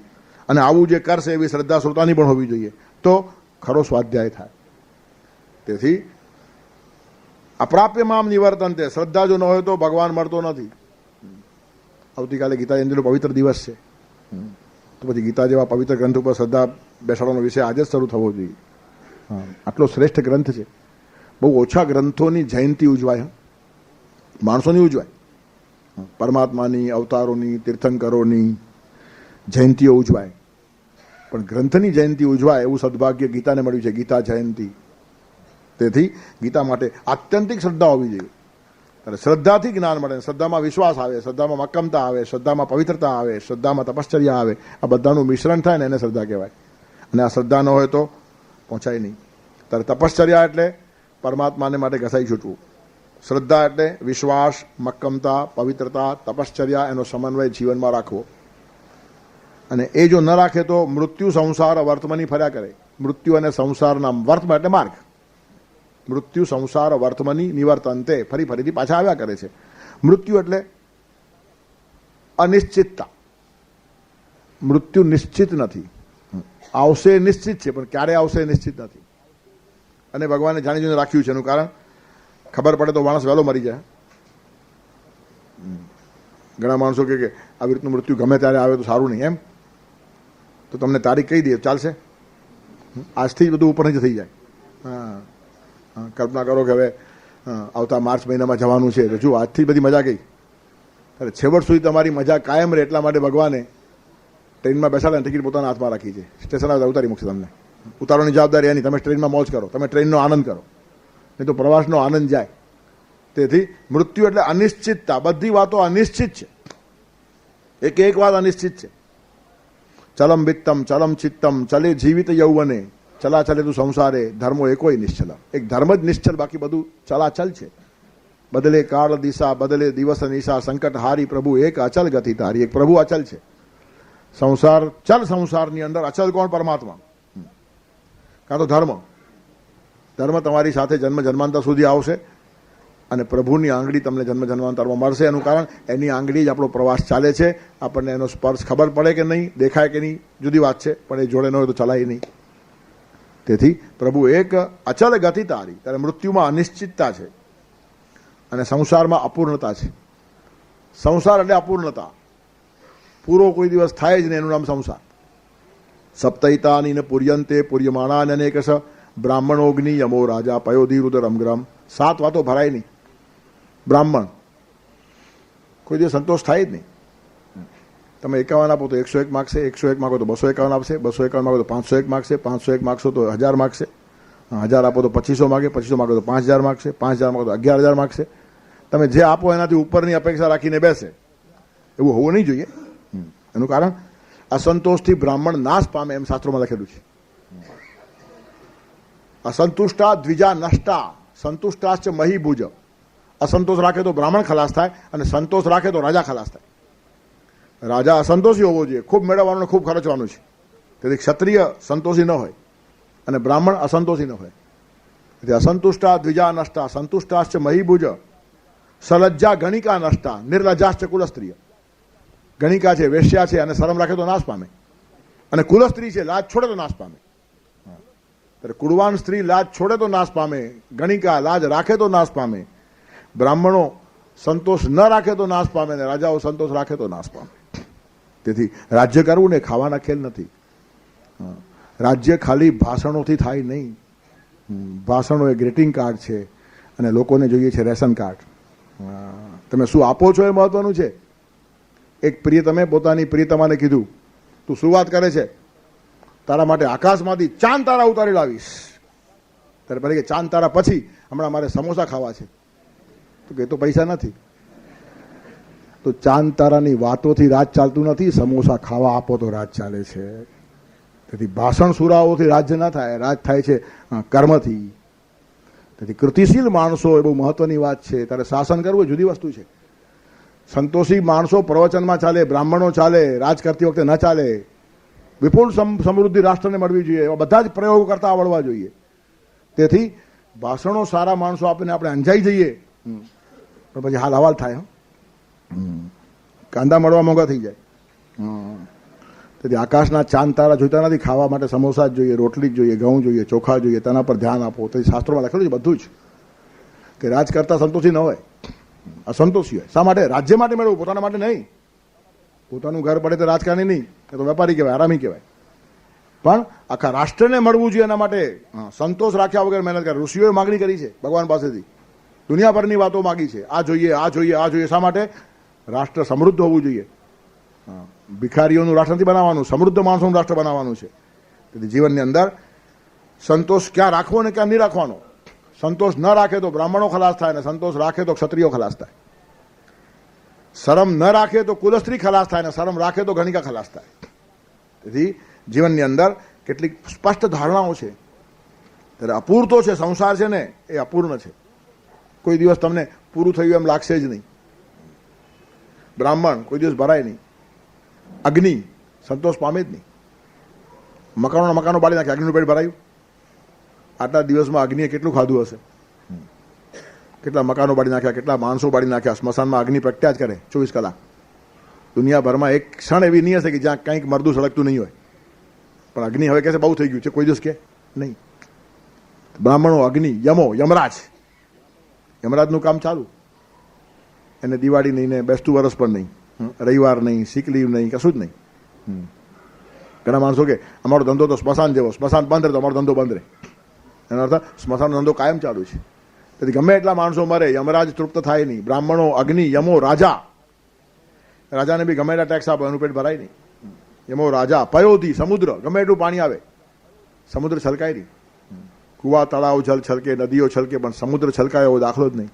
S1: અને આવું જે કરશે એવી શ્રદ્ધા શ્રોતાની પણ હોવી જોઈએ, તો ખરો સ્વાધ્યાય થાય. તેથી અપ્રાપ્યમામ નિવર્તન્તે, શ્રદ્ધા જો ન હોય તો ભગવાન મળતો નથી. આવતીકાલે ગીતા જયંતિનો પવિત્ર દિવસ છે, તો પછી ગીતા જેવા પવિત્ર ગ્રંથ ઉપર શ્રદ્ધા બેસાડવાનો વિષય આજે જ શરૂ થવો જોઈએ. આટલો શ્રેષ્ઠ ગ્રંથ છે. બહુ ઓછા ગ્રંથોની જયંતિ ઉજવાય, માણસોની ઉજવાય. પરમાત્માની, અવતારોની, તીર્થંકરોની જયંતિઓ ઉજવાય, પણ ગ્રંથની જયંતિ ઉજવાય એવું સદભાગ્ય ગીતાને મળ્યું છે, ગીતા જયંતિ. તેથી ગીતા માટે આત્યંતિક શ્રદ્ધા હોવી જોઈએ. ત્યારે શ્રદ્ધાથી જ્ઞાન મળે, શ્રદ્ધામાં વિશ્વાસ આવે, શ્રદ્ધામાં મક્કમતા આવે, શ્રદ્ધામાં પવિત્રતા આવે, શ્રદ્ધામાં તપશ્ચર્યા આવે. આ બધાનું મિશ્રણ થાય ને એને શ્રદ્ધા કહેવાય. અને આ શ્રદ્ધા ન હોય તો પહોંચાય નહીં. ત્યારે તપશ્ચર્યા એટલે પરમાત્માને માટે ઘસાઈ છૂટવું. શ્રદ્ધા એટલે વિશ્વાસ, મક્કમતા, પવિત્રતા, તપશ્ચર્યા, એનો સમન્વય જીવનમાં રાખવો. અને એ જો ન રાખે તો મૃત્યુ સંસાર વર્તમાની ફર્યા કરે. મૃત્યુ અને સંસારના વર્તમાં એટલે માર્ગ. મૃત્યુ સંસાર વર્તમાની નિવર્તનતે, ફરીથી પાછા આવ્યા કરે છે. મૃત્યુ એટલે અનિશ્ચિતતા. મૃત્યુ નિશ્ચિત નથી. આવશે નિશ્ચિત છે, પણ ક્યારે આવશે નિશ્ચિત નથી. અને ભગવાને જાણી જોઈને રાખ્યું છે. એનું કારણ ખબર પડે તો માણસ વહેલો મરી જાય. ઘણા માણસો કે આવી રીતનું મૃત્યુ ગમે ત્યારે આવે તો સારું નહીં, એમ તો તમને તારીખ કહી દે ચાલશે. આજથી જ બધું ઉપર નીચે થઈ જાય. કલ્પના કરો કે હવે આવતા માર્ચ મહિનામાં જવાનું છે, તો જો આજથી બધી મજા ગઈ. અરે છેવટ સુધી તમારી મજા કાયમ રહે એટલા માટે ભગવાને ટ્રેનમાં બેસાડે ટિકિટ પોતાના હાથમાં રાખી છે. સ્ટેશન આવે ઉતારી મૂકશે તમને. ઉતારવાની જવાબદારી એની. તમે ટ્રેનમાં મોજ કરો, તમે ટ્રેનનો આનંદ કરો. નહીં તો પ્રવાસનો આનંદ જાય. તેથી મૃત્યુ એટલે અનિશ્ચિતતા. બધી વાતો અનિશ્ચિત છે, એક વાત અનિશ્ચિત છે. ચલમ વિત્તમ ચલમ ચિત્તમ ચલે જીવિત યૌવને ચલા ચલે તું સંસારે ધર્મો એકોય નિશ્ચલ. એક ધર્મ જ નિશ્ચલ, બાકી બધું ચલાચલ છે. બદલે કાળ દિશા બદલે દિવસ નિશા સંકટ હારી પ્રભુ એક અચલ ગતિ તારી. એક પ્રભુ અચલ છે. સંસાર ચલ, સંસારની અંદર અચલ કોણ? પરમાત્મા. કાં તો ધર્મ. ધર્મ તમારી સાથે જન્મ જન્માંતર સુધી આવશે અને પ્રભુની આંગળી તમને જન્મ જન્માંતરમાં મળશે. એનું કારણ એની આંગળી જ આપણો પ્રવાસ ચાલે છે. આપણને એનો સ્પર્શ ખબર પડે કે નહીં, દેખાય કે નહીં, જુદી વાત છે, પણ એ જોડે ન હોય તો ચલાય નહીં. તેથી પ્રભુ એક અચલ ગતિ તારી. ત્યારે મૃત્યુમાં અનિશ્ચિતતા છે અને સંસારમાં અપૂર્ણતા છે. સંસાર એટલે અપૂર્ણતા. પૂરો કોઈ દિવસ થાય જ નહીં, એનું નામ સંસાર. સપ્તૈતાની ને પૂર્યંતે પૂર્યમાણા અનેકશ બ્રાહ્મણોગ્નિ યમો રાજા પયોધી રુદ્ર રમગ્રમ. 7 વાતો ભરાય નહીં. બ્રાહ્મણ કોઈ દિવસ સંતોષ થાય જ નહીં. તમે 51 આપો તો 101 માગશે, 101 માગો તો 251 આપશે, 251 માગો તો 501 માગશે, 501 માગશો તો 1000 માગશે, 1000 આપો તો 2500 માગે, 2500 માગો તો 5000 માગશે, 5000 માગો તો 11000 માગશે. તમે જે આપો એનાથી ઉપરની અપેક્ષા રાખીને બેસે. એવું હોવું નહીં જોઈએ. એનું કારણ અસંતોષથી બ્રાહ્મણ નાશ પામે, એમ શાસ્ત્રોમાં લખેલું છે. અસંતુષ્ટા દ્વિજા નષ્ટા સંતુષ્ટાશ્ચ મહીભુજ. અસંતોષ રાખે તો બ્રાહ્મણ ખલાસ થાય અને સંતોષ રાખે તો રાજા ખલાસ થાય. રાજા અસંતોષી હોવો જોઈએ, ખૂબ મેળવવાનું, ખૂબ ખર્ચવાનું છે. તેથી ક્ષત્રિય સંતોષી ન હોય અને બ્રાહ્મણ અસંતોષી ન હોય. તેથી અસંતુષ્ટા દ્વિજા નષ્ટા સંતુષ્ટાશ્ચ મહીભુજ સલજ્જા ગણિકા નષ્ટા નિર્લજાશ્ચ કુલસ્ત્રીય. ગણિકા છે, વેશ્યા છે અને શરમ રાખે તો નાશ પામે, અને કુલસ્ત્રી છે, લાજ છોડે તો નાશ પામે. ત્યારે કુળવાન સ્ત્રી લાજ છોડે તો નાશ પામે, ગણિકા લાજ રાખે તો નાશ પામે, બ્રાહ્મણો સંતોષ ન રાખે તો નાશ પામે, ને રાજાઓ સંતોષ રાખે તો નાશ પામે. તેથી રાજ્ય કરવું ને ખાવાના ખેલ નથી. રાજ્ય ખાલી ભાષણોથી થાય નહીં. ભાષણો એ ગ્રીટિંગ કાર્ડ છે અને લોકોને જોઈએ છે રેશન કાર્ડ. તમે શું આપો છો એ મહત્વનું છે. એક પ્રિયતમે પોતાની પ્રિયતમાને કીધું, તું શું વાત કરે છે, તારા માટે આકાશમાંથી ચાંદ તારા ઉતારી લાવીશ. ત્યારે પહેલાં કે ચાંદ તારા પછી હમણાં મારે સમોસા ખાવા છે. તો કે તો પૈસા નથી. તો ચાંદ તારાની વાતોથી રાજ ચાલતું નથી, સમોસા ખાવા આપો તો રાજ ચાલે છે. તેથી ભાષણ સુરાઓથી રાજ્ય ના થાય, રાજ થાય છે કર્મથી. તેથી કૃતિશીલ માણસો એ બહુ મહત્વની વાત છે. ત્યારે શાસન કરવું એ જુદી વસ્તુ છે. સંતોષી માણસો પ્રવચનમાં ચાલે, બ્રાહ્મણો ચાલે, રાજ કરતી વખતે ન ચાલે. વિપુલ સમૃદ્ધિ રાષ્ટ્રને મળવી જોઈએ, એવા બધા જ પ્રયોગો કરતા આવડવા જોઈએ. તેથી ભાષણો સારા માણસો આપીને આપણે અંજાઈ જઈએ પણ પછી હાલ હવાલ થાય. કાંદા મળવા મોંઘા થઈ જાય. તેથી આકાશના ચાંદ તારા જોઈતા નથી. ખાવા માટે સમોસા જ જોઈએ, રોટલી જ જોઈએ, ઘઉં જોઈએ, ચોખા જોઈએ, તેના પર ધ્યાન આપો. તો શાસ્ત્રોમાં લખેલું છે બધું જ, કે રાજ કરતા સંતોષી ન હોય, અસંતોષી હોય. શા માટે? રાજ્ય માટે મેળવવું, પોતાના માટે નહીં. પોતાનું ઘર પડે તો રાજકારણી નહીં, એ તો વેપારી કહેવાય, આરામી કહેવાય. પણ આખા રાષ્ટ્રને મળવું જોઈએ, એના માટે સંતોષ રાખ્યા વગર મહેનત કરે. ઋષિઓએ માગણી કરી છે ભગવાન પાસેથી, દુનિયાભરની વાતો માગી છે. આ જોઈએ, આ જોઈએ, આ જોઈએ. શા માટે? રાષ્ટ્ર સમૃદ્ધ હોવું જોઈએ. ભિખારીઓનું રાષ્ટ્ર નથી બનાવવાનું, સમૃદ્ધ માણસોનું રાષ્ટ્ર બનાવવાનું છે. તેથી જીવનની અંદર સંતોષ ક્યાં રાખવો અને ક્યાં નહીં રાખવાનો. સંતોષ ન રાખે તો બ્રાહ્મણો ખલાસ થાય, અને સંતોષ રાખે તો ક્ષત્રિયો ખલાસ થાય. શરમ ન રાખે તો કુલસ્ત્રી ખલાસ થાય, ને શરમ રાખે તો ગણિકા ખલાસ થાય. તેથી જીવનની અંદર કેટલીક સ્પષ્ટ ધારણાઓ છે. ત્યારે અપૂરતો છે સંસાર છે ને, એ અપૂર્ણ છે. કોઈ દિવસ તમને પૂરું થયું એમ લાગશે જ નહીં. બ્રાહ્મણ કોઈ દિવસ ભરાય નહીં. અગ્નિ સંતોષ પામે જ નહીં. મકાનો બાળી નાખે, અગ્નિનું પેટ ભરાયું. આટલા દિવસમાં અગ્નિએ કેટલું ખાધું હશે, કેટલા મકાનો બાળી નાખ્યા, કેટલા માણસો બાળી નાખ્યા. સ્મશાનમાં અગ્નિ પ્રગટ્યા જ કરે 24 કલાક. દુનિયાભરમાં એક ક્ષણ એવી નહીં હશે કે જ્યાં કંઈક મરદું સળગતું નહીં હોય. પણ અગ્નિ હવે કહેશે બહુ થઈ ગયું છે, કોઈ દિવસ કે નહીં. બ્રાહ્મણો, અગ્નિ, યમો, યમરાજ. યમરાજનું કામ ચાલુ. એને દિવાળી નહીં, ને બેસતું વરસ પણ નહીં, રવિવાર નહીં, સિક લીવ નહીં, કશું જ નહીં. ઘણા માણસો કે અમારો ધંધો તો સ્મશાન જેવો, સ્મશાન બંધ રહે તો અમારો ધંધો બંધ રહે. એનો અર્થ સ્મશાનનો ધંધો કાયમ ચાલુ છે. તેથી ગમે એટલા માણસો મરે, યમરાજ તૃપ્ત થાય નહીં. બ્રાહ્મણો, અગ્નિ, યમો, રાજા. રાજાને બી ગમે એટલા ટેક્સ આપો, એનું પેટ ભરાય નહીં. યમો રાજા, પયોધી સમુદ્ર, ગમે એટલું પાણી આવે, સમુદ્ર છલકાય નહીં. કુવા તળાવ જલ છલકે, નદીઓ છલકે, પણ સમુદ્ર છલકાય એવો દાખલો જ નહીં.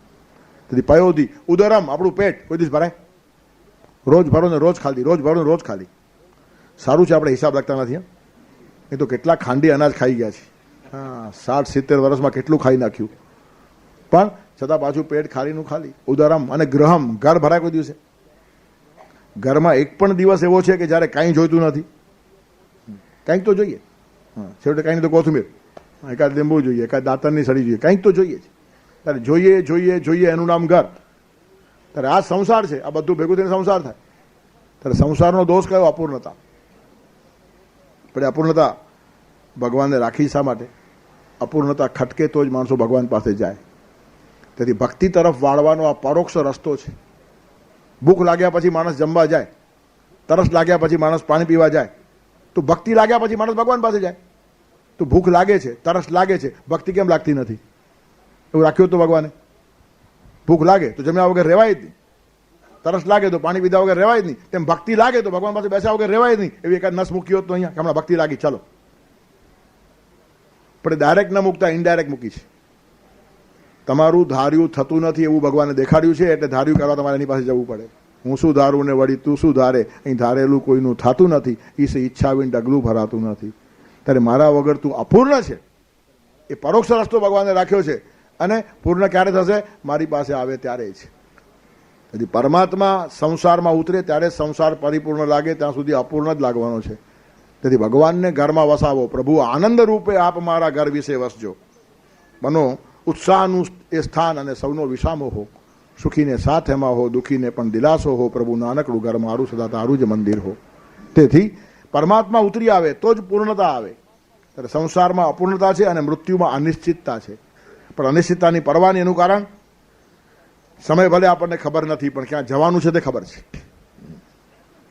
S1: તેથી પયોધી ઉદરમ, આપણું પેટ કોઈ દિવસ ભરાય? રોજ ભરો ને રોજ ખાલી, રોજ ભરો ને રોજ ખાલી. સારું છે આપણે હિસાબ રાખતા નથી. એ તો કેટલા ખાંડી અનાજ ખાઈ ગયા છે. હા, 60-70 વર્ષમાં કેટલું ખાઈ નાખ્યું, પણ છતાં પાછું પેટ ખાલીનું ખાલી. ઉદરમ અને ગ્રહમ, ઘર ભરાય કોઈ દિવસે? ઘરમાં એક પણ દિવસ એવો છે કે જ્યારે કાંઈ જોઈતું નથી? કંઈક તો જોઈએ. હા, છેવટે કાંઈ તો કોથમીર, એકાદ લીંબુ જોઈએ, એકાદ દાંતણની સળી જોઈએ, કંઈક તો જોઈએ જ. ત્યારે જોઈએ જોઈએ જોઈએ એનું નામ ઘર. ત્યારે આ સંસાર છે, આ બધું ભેગું થઈને સંસાર થાય. ત્યારે સંસારનો દોષ કયો? અપૂર્ણતા. પણ અપૂર્ણતા ભગવાનને રાખી શા માટે? અપૂર્ણતા ખટકે તો જ માણસો ભગવાન પાસે જાય. તેથી ભક્તિ તરફ વાળવાનો આ પરોક્ષ રસ્તો છે. ભૂખ લાગ્યા પછી માણસ જમવા જાય, તરસ લાગ્યા પછી માણસ પાણી પીવા જાય, તો ભક્તિ લાગ્યા પછી માણસ ભગવાન પાસે જાય. તો ભૂખ લાગે છે, તરસ લાગે છે, ભક્તિ કેમ લાગતી નથી? એવું રાખ્યું તો ભગવાને? ભૂખ લાગે તો જમ્યા વગર રહેવાય જ નહીં, તરસ લાગે તો પાણી પીધા વગર રહેવાય જ નહીં, તેમ ભક્તિ લાગે તો ભગવાન પાસે બેસ્યા વગર રહેવાય જ નહીં. એવી એકાદ નસ મૂકી હોત તો અહીંયા હમણાં ભક્તિ લાગી, ચાલો. પણ ડાયરેક્ટ ન મૂકતા ઇનડાયરેક્ટ મૂકી છે. તમારું ધાર્યું થતું નથી એવું ભગવાને દેખાડ્યું છે, એટલે ધાર્યું કરવા તમારે એની પાસે જવું પડે. હું શું ધારું ને વળી તું શું ધારે, અહીં ધારેલું કોઈનું થતું નથી, ઈસે ઈચ્છા વિન ડગલું ભરાતું નથી. ત્યારે મારા વગર તું અપૂર્ણ છે, એ પરોક્ષ રસ્તો ભગવાને રાખ્યો છે. અને પૂર્ણ ક્યારે થશે? મારી પાસે આવે ત્યારે છે. તેથી પરમાત્મા સંસારમાં ઉતરે ત્યારે સંસાર પરિપૂર્ણ લાગે, ત્યાં સુધી અપૂર્ણ જ લાગવાનો છે. તેથી ભગવાનને ઘરમાં વસાવો. પ્રભુ આનંદ રૂપે આપ મારા ઘર વિશે વસજો. બનો ઉત્સાહનું એ સ્થાન અને સૌનો વિસામો હો. સુખીને સાથ એમાં હો, દુઃખીને પણ દિલાસો હો. પ્રભુ નાનકડું ઘર મારું, સદા તારું જ મંદિર હો. તેથી પરમાત્મા ઉતરી આવે તો જ પૂર્ણતા આવે. ત્યારે સંસારમાં અપૂર્ણતા છે અને મૃત્યુમાં અનિશ્ચિતતા છે. પણ અનિશ્ચિતતાની પરવાની એનું કારણ સમય ભલે આપણને ખબર નથી, પણ ક્યાં જવાનું છે તે ખબર છે.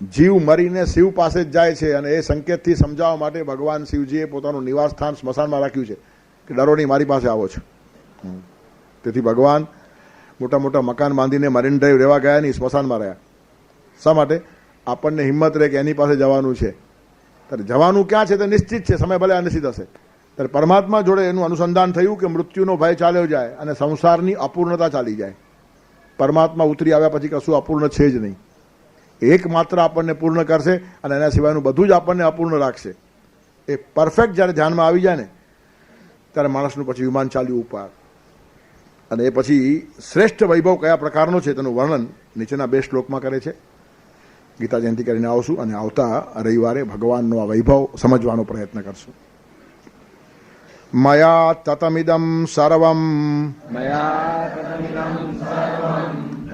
S1: જીવ મરીને શિવ પાસે જ જાય છે, અને એ સંકેતથી સમજાવવા માટે ભગવાન શિવજીએ પોતાનું નિવાસ સ્થાન સ્મશાનમાં રાખ્યું છે કે ડરો નહીં, મારી પાસે આવો છો. તેથી ભગવાન મોટા મોટા મકાન બાંધીને મરીન ડ્રાઈવ રહેવા ગયા નહીં, સ્મશાનમાં રહ્યા. શા માટે? આપણને હિંમત રહે કે એની પાસે જવાનું છે. ત્યારે જવાનું ક્યાં છે તે નિશ્ચિત છે, સમય ભલે અનિશ્ચિત હશે. ત્યારે પરમાત્મા જોડે એનું અનુસંધાન થયું કે મૃત્યુનો ભય ચાલ્યો જાય અને સંસારની અપૂર્ણતા ચાલી જાય. પરમાત્મા ઉતરી આવ્યા પછી કશું અપૂર્ણ છે જ નહીં. એકમાત્ર આપણને પૂર્ણ કરશે અને એના સિવાયનું બધું જ આપણને અપૂર્ણ રાખશે. એ પરફેક્ટ જ્યારે ધ્યાનમાં આવી જાય ને, ત્યારે માણસનું પછી વિમાન ચાલ્યું ઉપર. અને એ પછી શ્રેષ્ઠ વૈભવ કયા પ્રકારનો છે તેનું વર્ણન નીચેના 2 શ્લોકમાં કરે છે. ગીતા જયંતિ કરીને આવશું અને આવતા રવિવારે ભગવાનનો આ વૈભવ સમજવાનો પ્રયત્ન કરશું. મયા તતમિદમ સર્વમ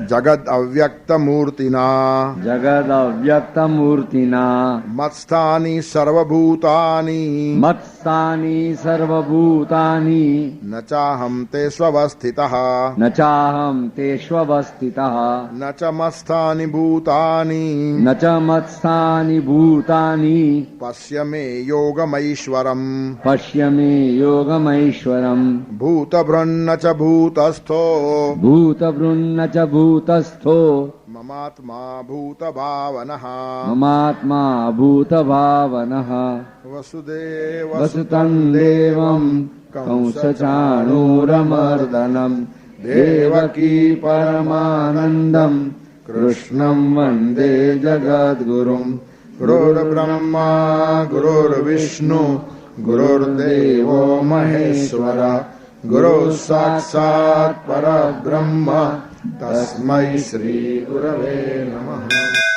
S1: જગદ અવ્યક્ત મૂર્તિના મત્સ્થાની સર્વભૂતાની ન ચાહમ તે સ્વવસ્થિતઃ ન ચ મત્સ્થાની ભૂતાની પશ્ય મે યોગમૈશ્વરમ ભૂતભૃન્ન ચ ભૂતસ્થો મમાત્મા ભૂતભાવનઃ વસુદેવસુતં દેવં કંસચાણૂરમર્દનમ દેવકી પરમાનંદમ કૃષ્ણં વંદે જગદ્ગુરુમ ગુરુર્બ્રહ્મા ગુરુર્વિષ્ણુ ગુરુર્દેવો મહેશ્વર ગુરુ સાક્ષાત પરબ્રહ્મ તસ્મૈ શ્રી ગુરવે નમઃ.